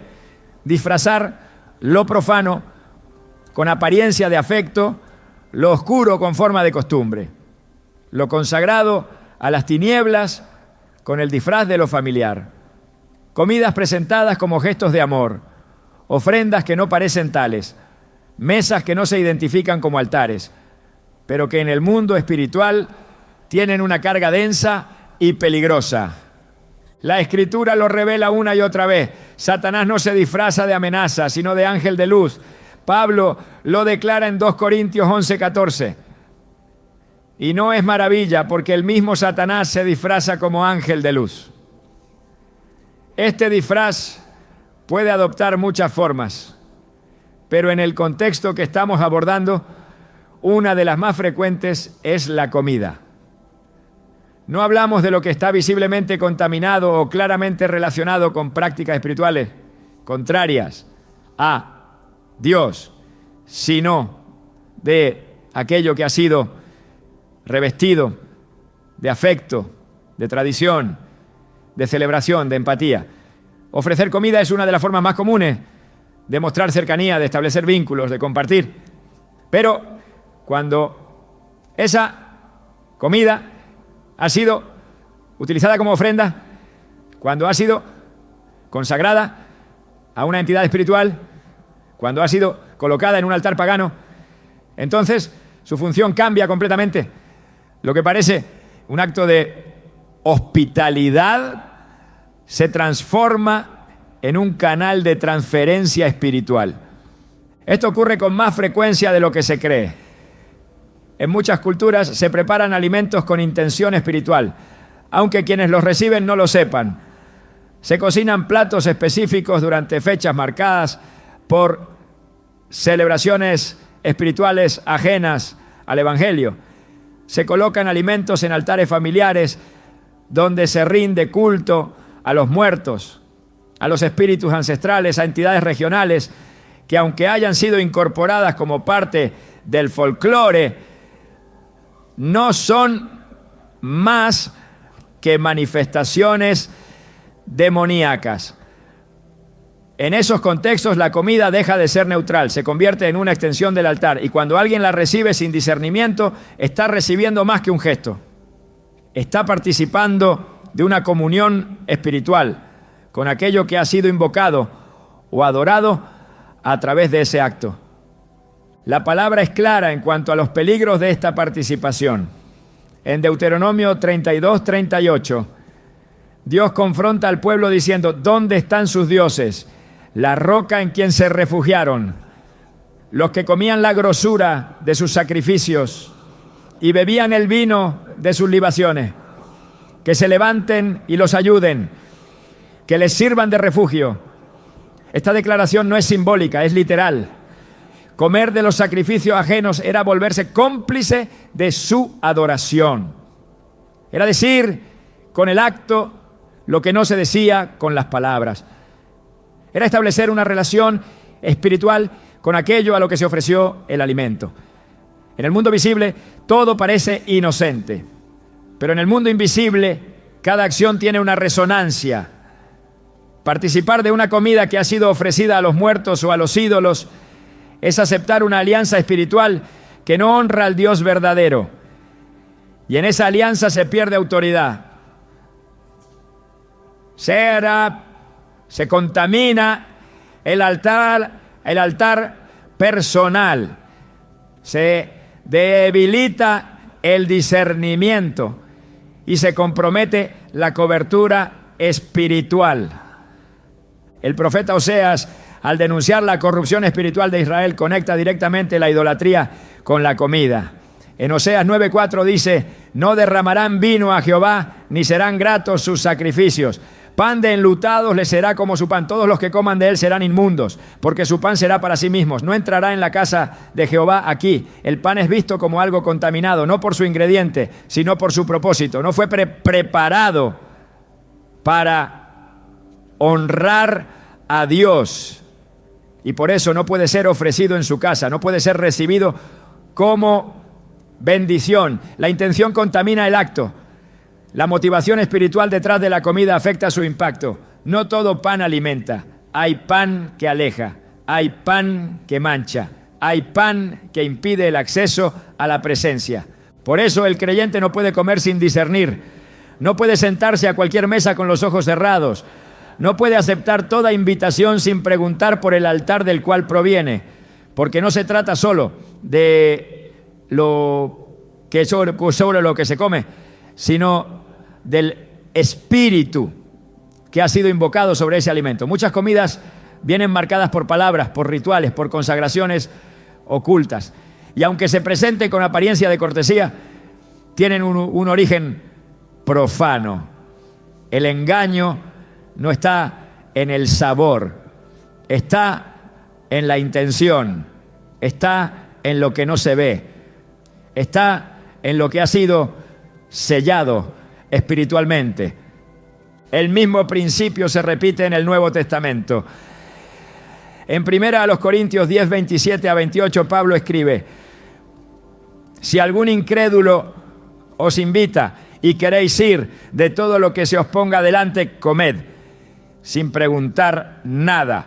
disfrazar lo profano con apariencia de afecto, lo oscuro con forma de costumbre, lo consagrado a las tinieblas con el disfraz de lo familiar. Comidas presentadas como gestos de amor, ofrendas que no parecen tales, mesas que no se identifican como altares, pero que en el mundo espiritual tienen una carga densa y peligrosa. La Escritura lo revela una y otra vez. Satanás no se disfraza de amenaza, sino de ángel de luz. Pablo lo declara en 2 Corintios 11:14. Y no es maravilla, porque el mismo Satanás se disfraza como ángel de luz. Este disfraz puede adoptar muchas formas, pero en el contexto que estamos abordando, una de las más frecuentes es la comida. No hablamos de lo que está visiblemente contaminado o claramente relacionado con prácticas espirituales contrarias a Dios, sino de aquello que ha sido revestido de afecto, de tradición, de celebración, de empatía. Ofrecer comida es una de las formas más comunes de mostrar cercanía, de establecer vínculos, de compartir. Pero cuando esa comida ha sido utilizada como ofrenda, cuando ha sido consagrada a una entidad espiritual, cuando ha sido colocada en un altar pagano, entonces su función cambia completamente. Lo que parece un acto de hospitalidad se transforma en un canal de transferencia espiritual. Esto ocurre con más frecuencia de lo que se cree. En muchas culturas se preparan alimentos con intención espiritual, aunque quienes los reciben no lo sepan. Se cocinan platos específicos durante fechas marcadas por celebraciones espirituales ajenas al Evangelio. Se colocan alimentos en altares familiares donde se rinde culto a los muertos, a los espíritus ancestrales, a entidades regionales que, aunque hayan sido incorporadas como parte del folclore, no son más que manifestaciones demoníacas. En esos contextos la comida deja de ser neutral, se convierte en una extensión del altar, y cuando alguien la recibe sin discernimiento, está recibiendo más que un gesto. Está participando de una comunión espiritual con aquello que ha sido invocado o adorado a través de ese acto. La palabra es clara en cuanto a los peligros de esta participación. En Deuteronomio 32:38, Dios confronta al pueblo diciendo: ¿dónde están sus dioses? La roca en quien se refugiaron, los que comían la grosura de sus sacrificios y bebían el vino de sus libaciones. Que se levanten y los ayuden, que les sirvan de refugio. Esta declaración no es simbólica, es literal. Comer de los sacrificios ajenos era volverse cómplice de su adoración. Era decir con el acto lo que no se decía con las palabras. Era establecer una relación espiritual con aquello a lo que se ofreció el alimento. En el mundo visible todo parece inocente, pero en el mundo invisible cada acción tiene una resonancia. Participar de una comida que ha sido ofrecida a los muertos o a los ídolos es aceptar una alianza espiritual que no honra al Dios verdadero. Y en esa alianza se pierde autoridad. Se contamina el altar personal. Se debilita el discernimiento y se compromete la cobertura espiritual. El profeta Oseas, al denunciar la corrupción espiritual de Israel, conecta directamente la idolatría con la comida. En Oseas 9:4 dice: no derramarán vino a Jehová, ni serán gratos sus sacrificios. Pan de enlutados les será como su pan. Todos los que coman de él serán inmundos, porque su pan será para sí mismos. No entrará en la casa de Jehová aquí. El pan es visto como algo contaminado, no por su ingrediente, sino por su propósito. No fue preparado para honrar a Dios, y por eso no puede ser ofrecido en su casa, no puede ser recibido como bendición. La intención contamina el acto. La motivación espiritual detrás de la comida afecta su impacto. No todo pan alimenta. Hay pan que aleja, hay pan que mancha, hay pan que impide el acceso a la presencia. Por eso el creyente no puede comer sin discernir. No puede sentarse a cualquier mesa con los ojos cerrados. No puede aceptar toda invitación sin preguntar por el altar del cual proviene. Porque no se trata solo de lo que sobre lo que se come, sino del espíritu que ha sido invocado sobre ese alimento. Muchas comidas vienen marcadas por palabras, por rituales, por consagraciones ocultas. Y aunque se presenten con apariencia de cortesía, tienen un origen profano. El engaño no está en el sabor, está en la intención, está en lo que no se ve, está en lo que ha sido sellado espiritualmente. El mismo principio se repite en el Nuevo Testamento. En 1 Corintios 10, 27 a 28, Pablo escribe: si algún incrédulo os invita y queréis ir, de todo lo que se os ponga delante, comed, sin preguntar nada,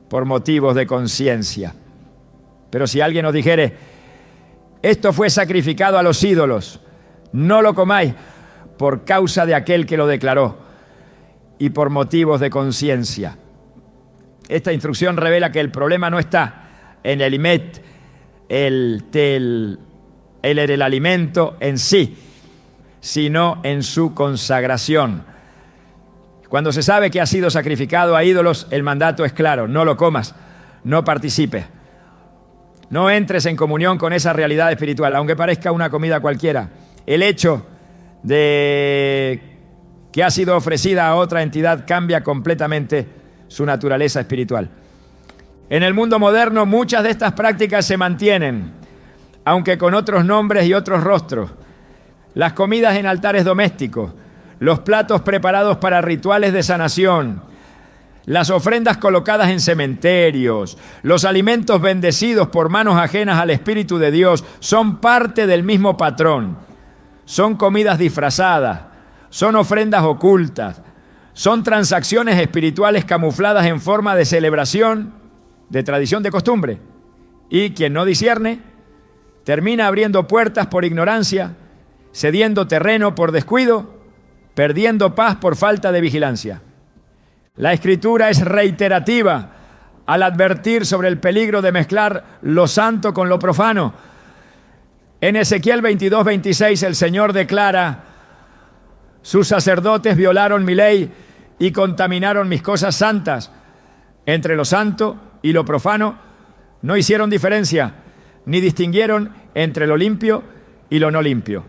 por motivos de conciencia. Pero si alguien os dijere: esto fue sacrificado a los ídolos, no lo comáis, por causa de aquel que lo declaró y por motivos de conciencia. Esta instrucción revela que el problema no está en el el alimento en sí, sino en su consagración. Cuando se sabe que ha sido sacrificado a ídolos, el mandato es claro: no lo comas, no participes, no entres en comunión con esa realidad espiritual, aunque parezca una comida cualquiera. El hecho de que ha sido ofrecida a otra entidad cambia completamente su naturaleza espiritual. En el mundo moderno muchas de estas prácticas se mantienen, aunque con otros nombres y otros rostros. Las comidas en altares domésticos, los platos preparados para rituales de sanación, las ofrendas colocadas en cementerios, los alimentos bendecidos por manos ajenas al Espíritu de Dios son parte del mismo patrón. Son comidas disfrazadas, son ofrendas ocultas, Son transacciones espirituales camufladas en forma de celebración, de tradición, de costumbre. Y quien no discierne termina abriendo puertas por ignorancia, cediendo terreno por descuido, perdiendo paz por falta de vigilancia. La Escritura es reiterativa al advertir sobre el peligro de mezclar lo santo con lo profano. En Ezequiel 22:26 el Señor declara: sus sacerdotes violaron mi ley y contaminaron mis cosas santas. Entre lo santo y lo profano no hicieron diferencia, ni distinguieron entre lo limpio y lo no limpio.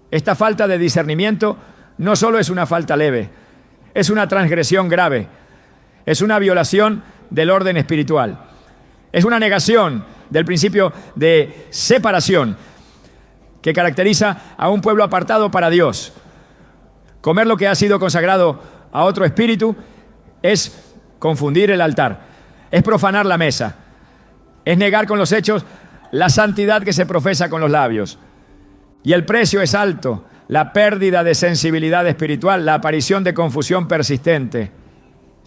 Esta falta de discernimiento no solo es una falta leve, es una transgresión grave, es una violación del orden espiritual, es una negación del principio de separación que caracteriza a un pueblo apartado para Dios. Comer lo que ha sido consagrado a otro espíritu es confundir el altar, es profanar la mesa, es negar con los hechos la santidad que se profesa con los labios. Y el precio es alto: la pérdida de sensibilidad espiritual, la aparición de confusión persistente,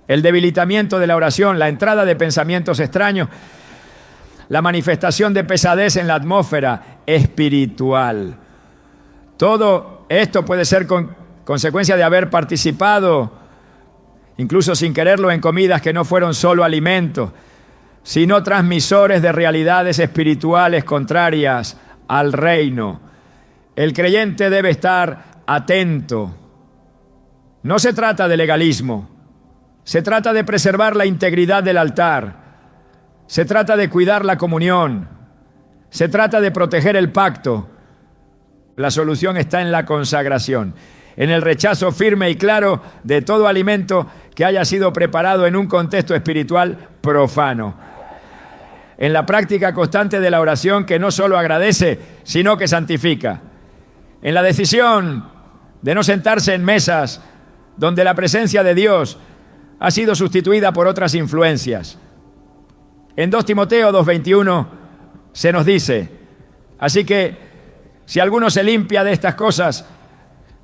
el debilitamiento de la oración, la entrada de pensamientos extraños, la manifestación de pesadez en la atmósfera espiritual. Todo esto puede ser consecuencia de haber participado, incluso sin quererlo, en comidas que no fueron solo alimentos, sino transmisores de realidades espirituales contrarias al reino. El creyente debe estar atento. No se trata de legalismo, se trata de preservar la integridad del altar, se trata de cuidar la comunión, se trata de proteger el pacto. La solución está en la consagración, en el rechazo firme y claro de todo alimento que haya sido preparado en un contexto espiritual profano, en la práctica constante de la oración que no solo agradece, sino que santifica, en la decisión de no sentarse en mesas donde la presencia de Dios ha sido sustituida por otras influencias. En 2 Timoteo 2:21 se nos dice: así que si alguno se limpia de estas cosas,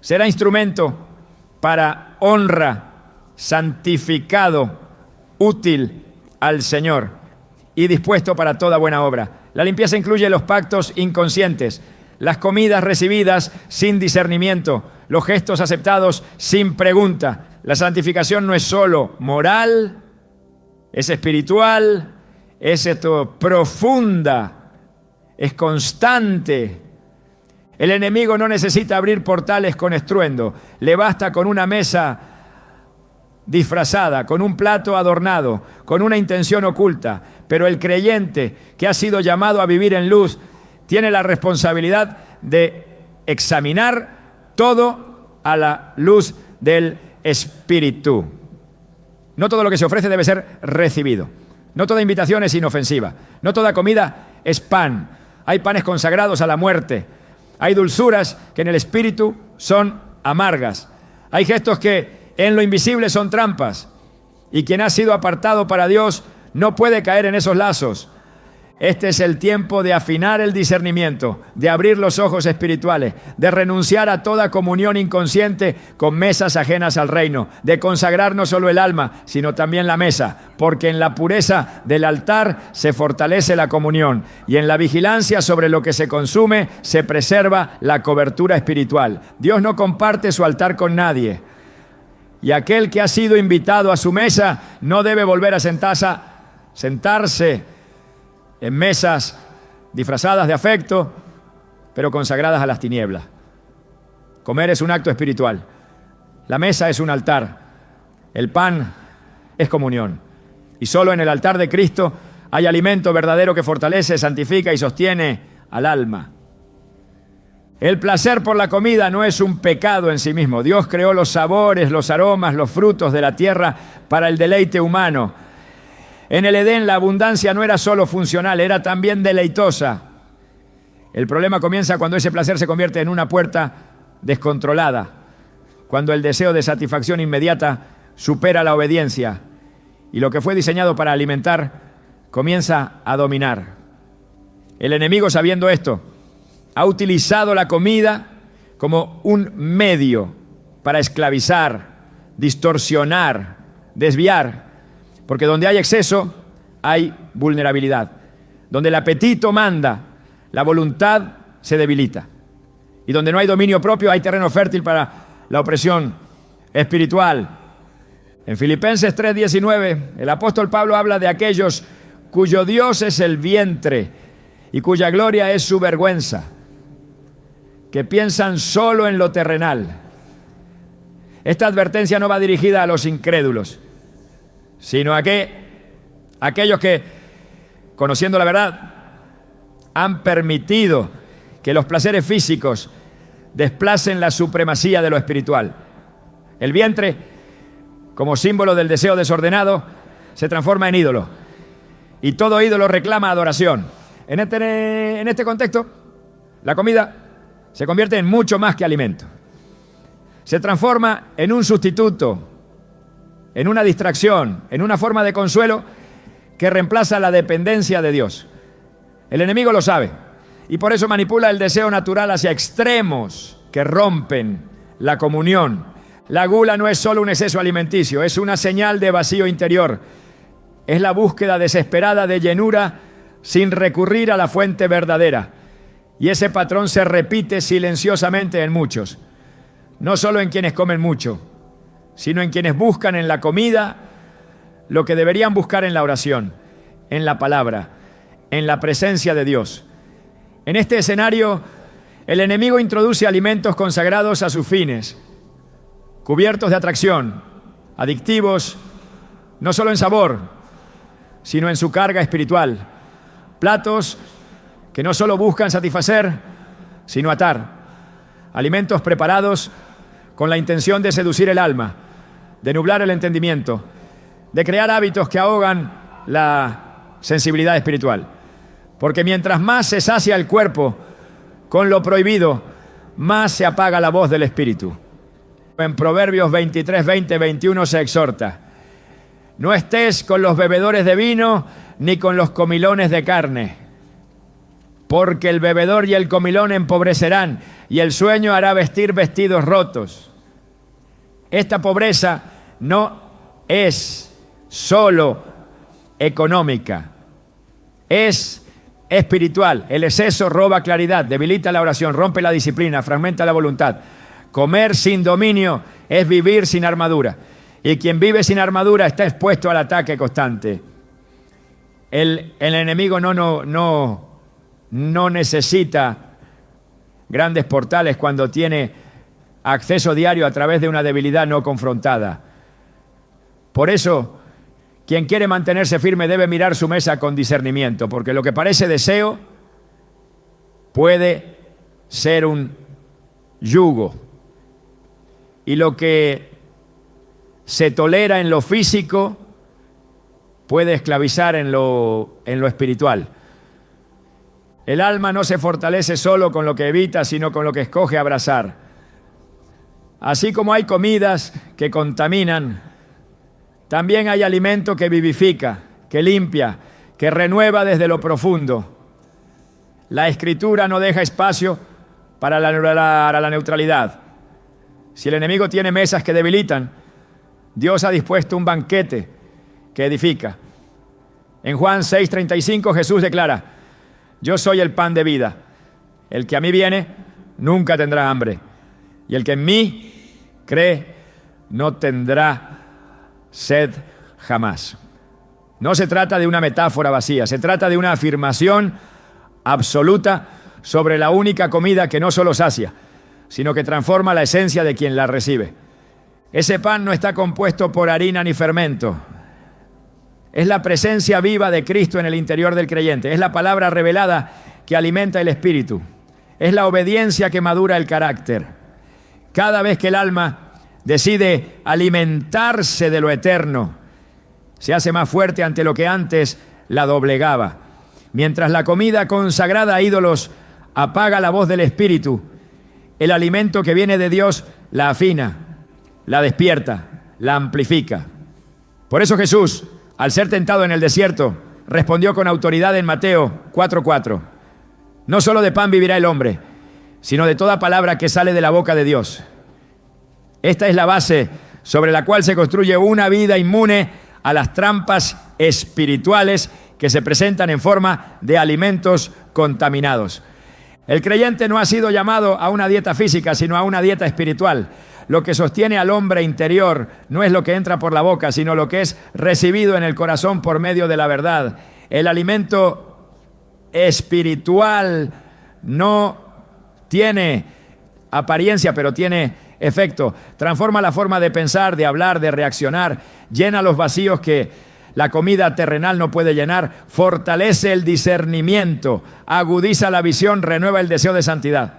será instrumento para honra, santificado, útil al Señor y dispuesto para toda buena obra. La limpieza incluye los pactos inconscientes, las comidas recibidas sin discernimiento, los gestos aceptados sin pregunta. La santificación no es solo moral, es espiritual, es profunda, es constante. El enemigo no necesita abrir portales con estruendo, le basta con una mesa disfrazada, con un plato adornado, con una intención oculta. Pero el creyente que ha sido llamado a vivir en luz tiene la responsabilidad de examinar todo a la luz del Espíritu. No todo lo que se ofrece debe ser recibido. No toda invitación es inofensiva. No toda comida es pan. Hay panes consagrados a la muerte. Hay dulzuras que en el Espíritu son amargas. Hay gestos que en lo invisible son trampas. Y quien ha sido apartado para Dios no puede caer en esos lazos. Este es el tiempo de afinar el discernimiento, de abrir los ojos espirituales, de renunciar a toda comunión inconsciente con mesas ajenas al reino, de consagrar no solo el alma, sino también la mesa, porque en la pureza del altar se fortalece la comunión y en la vigilancia sobre lo que se consume se preserva la cobertura espiritual. Dios no comparte su altar con nadie, y aquel que ha sido invitado a su mesa no debe volver a sentarse en mesas disfrazadas de afecto, pero consagradas a las tinieblas. Comer es un acto espiritual. La mesa es un altar. El pan es comunión. Y solo en el altar de Cristo hay alimento verdadero que fortalece, santifica y sostiene al alma. El placer por la comida no es un pecado en sí mismo. Dios creó los sabores, los aromas, los frutos de la tierra para el deleite humano. En el Edén la abundancia no era solo funcional, era también deleitosa. El problema comienza cuando ese placer se convierte en una puerta descontrolada, cuando el deseo de satisfacción inmediata supera la obediencia y lo que fue diseñado para alimentar comienza a dominar. El enemigo, sabiendo esto, ha utilizado la comida como un medio para esclavizar, distorsionar, desviar, porque donde hay exceso hay vulnerabilidad. Donde el apetito manda, la voluntad se debilita. Y donde no hay dominio propio hay terreno fértil para la opresión espiritual. En Filipenses 3:19, el apóstol Pablo habla de aquellos cuyo Dios es el vientre y cuya gloria es su vergüenza, que piensan solo en lo terrenal. Esta advertencia no va dirigida a los incrédulos, sino a aquellos que, conociendo la verdad, han permitido que los placeres físicos desplacen la supremacía de lo espiritual. El vientre, como símbolo del deseo desordenado, se transforma en ídolo. Y todo ídolo reclama adoración. En este contexto, la comida se convierte en mucho más que alimento. Se transforma en un sustituto, en una distracción, en una forma de consuelo que reemplaza la dependencia de Dios. El enemigo lo sabe y por eso manipula el deseo natural hacia extremos que rompen la comunión. La gula no es solo un exceso alimenticio, es una señal de vacío interior. Es la búsqueda desesperada de llenura sin recurrir a la fuente verdadera. Y ese patrón se repite silenciosamente en muchos. No solo en quienes comen mucho, sino en quienes buscan en la comida lo que deberían buscar en la oración, en la palabra, en la presencia de Dios. En este escenario, el enemigo introduce alimentos consagrados a sus fines, cubiertos de atracción, adictivos, no solo en sabor, sino en su carga espiritual. Platos que no solo buscan satisfacer, sino atar. Alimentos preparados con la intención de seducir el alma, de nublar el entendimiento, de crear hábitos que ahogan la sensibilidad espiritual. Porque mientras más se sacia el cuerpo con lo prohibido, más se apaga la voz del espíritu. En Proverbios 23, 20, 21 se exhorta: no estés con los bebedores de vino ni con los comilones de carne, porque el bebedor y el comilón empobrecerán y el sueño hará vestir vestidos rotos. Esta pobreza no es solo económica, es espiritual. El exceso roba claridad, debilita la oración, rompe la disciplina, fragmenta la voluntad. Comer sin dominio es vivir sin armadura. Y quien vive sin armadura está expuesto al ataque constante. El enemigo no necesita grandes portales cuando tiene acceso diario a través de una debilidad no confrontada. Por eso, quien quiere mantenerse firme debe mirar su mesa con discernimiento, porque lo que parece deseo puede ser un yugo. Y lo que se tolera en lo físico puede esclavizar en lo espiritual. El alma no se fortalece solo con lo que evita, sino con lo que escoge abrazar. Así como hay comidas que contaminan, también hay alimento que vivifica, que limpia, que renueva desde lo profundo. La Escritura no deja espacio para la neutralidad. Si el enemigo tiene mesas que debilitan, Dios ha dispuesto un banquete que edifica. En Juan 6:35 Jesús declara: yo soy el pan de vida. El que a mí viene nunca tendrá hambre. Y el que en mí cree no tendrá sed jamás. No se trata de una metáfora vacía, se trata de una afirmación absoluta sobre la única comida que no solo sacia, sino que transforma la esencia de quien la recibe. Ese pan no está compuesto por harina ni fermento. Es la presencia viva de Cristo en el interior del creyente. Es la palabra revelada que alimenta el espíritu. Es la obediencia que madura el carácter. Cada vez que el alma decide alimentarse de lo eterno, se hace más fuerte ante lo que antes la doblegaba. Mientras la comida consagrada a ídolos apaga la voz del espíritu, el alimento que viene de Dios la afina, la despierta, la amplifica. Por eso Jesús, al ser tentado en el desierto, respondió con autoridad en Mateo 4:4. No solo de pan vivirá el hombre, sino de toda palabra que sale de la boca de Dios. Esta es la base sobre la cual se construye una vida inmune a las trampas espirituales que se presentan en forma de alimentos contaminados. El creyente no ha sido llamado a una dieta física, sino a una dieta espiritual. Lo que sostiene al hombre interior no es lo que entra por la boca, sino lo que es recibido en el corazón por medio de la verdad. El alimento espiritual no tiene apariencia, pero tiene efecto. Transforma la forma de pensar, de hablar, de reaccionar. Llena los vacíos que la comida terrenal no puede llenar. Fortalece el discernimiento. Agudiza la visión. Renueva el deseo de santidad.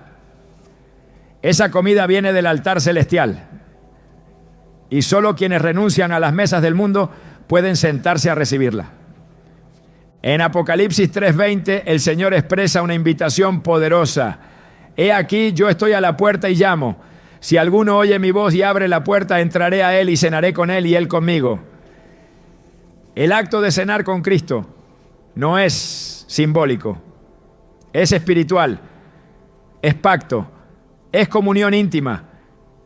Esa comida viene del altar celestial. Y solo quienes renuncian a las mesas del mundo pueden sentarse a recibirla. En Apocalipsis 3:20 el Señor expresa una invitación poderosa. He aquí, yo estoy a la puerta y llamo. Si alguno oye mi voz y abre la puerta, entraré a él y cenaré con él y él conmigo. El acto de cenar con Cristo no es simbólico, es espiritual, es pacto, es comunión íntima,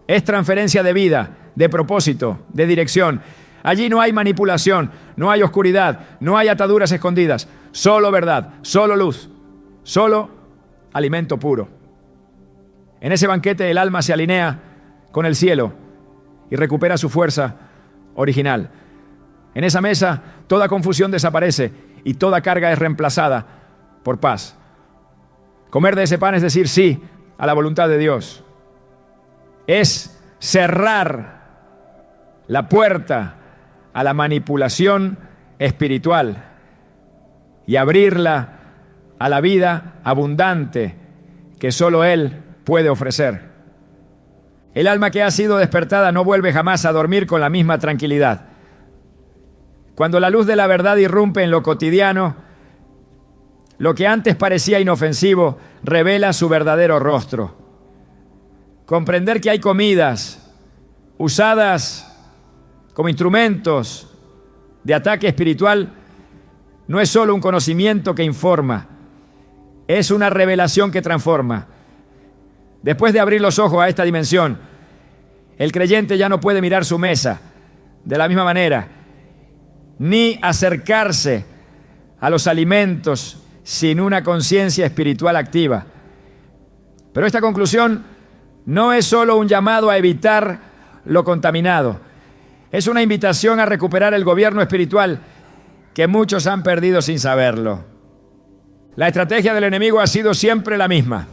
es transferencia de vida, de propósito, de dirección. Allí no hay manipulación, no hay oscuridad, no hay ataduras escondidas, solo verdad, solo luz, solo alimento puro. En ese banquete el alma se alinea con el cielo y recupera su fuerza original. En esa mesa toda confusión desaparece y toda carga es reemplazada por paz. Comer de ese pan es decir sí a la voluntad de Dios. Es cerrar la puerta a la manipulación espiritual y abrirla a la vida abundante que solo Él puede ofrecer. El alma que ha sido despertada no vuelve jamás a dormir con la misma tranquilidad. Cuando la luz de la verdad irrumpe en lo cotidiano, lo que antes parecía inofensivo revela su verdadero rostro. Comprender que hay comidas usadas como instrumentos de ataque espiritual no es solo un conocimiento que informa, es una revelación que transforma. Después de abrir los ojos a esta dimensión, el creyente ya no puede mirar su mesa de la misma manera, ni acercarse a los alimentos sin una conciencia espiritual activa. Pero esta conclusión no es solo un llamado a evitar lo contaminado, es una invitación a recuperar el gobierno espiritual que muchos han perdido sin saberlo. La estrategia del enemigo ha sido siempre la misma: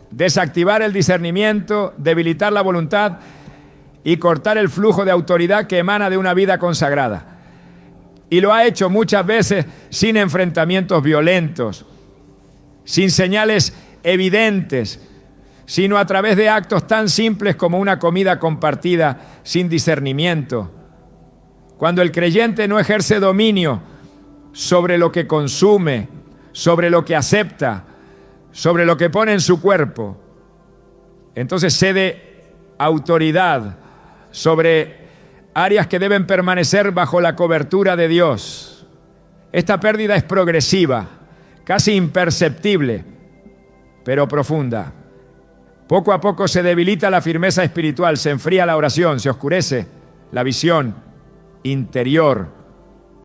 desactivar el discernimiento, debilitar la voluntad y cortar el flujo de autoridad que emana de una vida consagrada. Y lo ha hecho muchas veces sin enfrentamientos violentos, sin señales evidentes, sino a través de actos tan simples como una comida compartida sin discernimiento. Cuando el creyente no ejerce dominio sobre lo que consume, sobre lo que acepta, sobre lo que pone en su cuerpo, entonces cede autoridad sobre áreas que deben permanecer bajo la cobertura de Dios. Esta pérdida es progresiva, casi imperceptible, pero profunda. Poco a poco se debilita la firmeza espiritual, se enfría la oración, se oscurece la visión interior.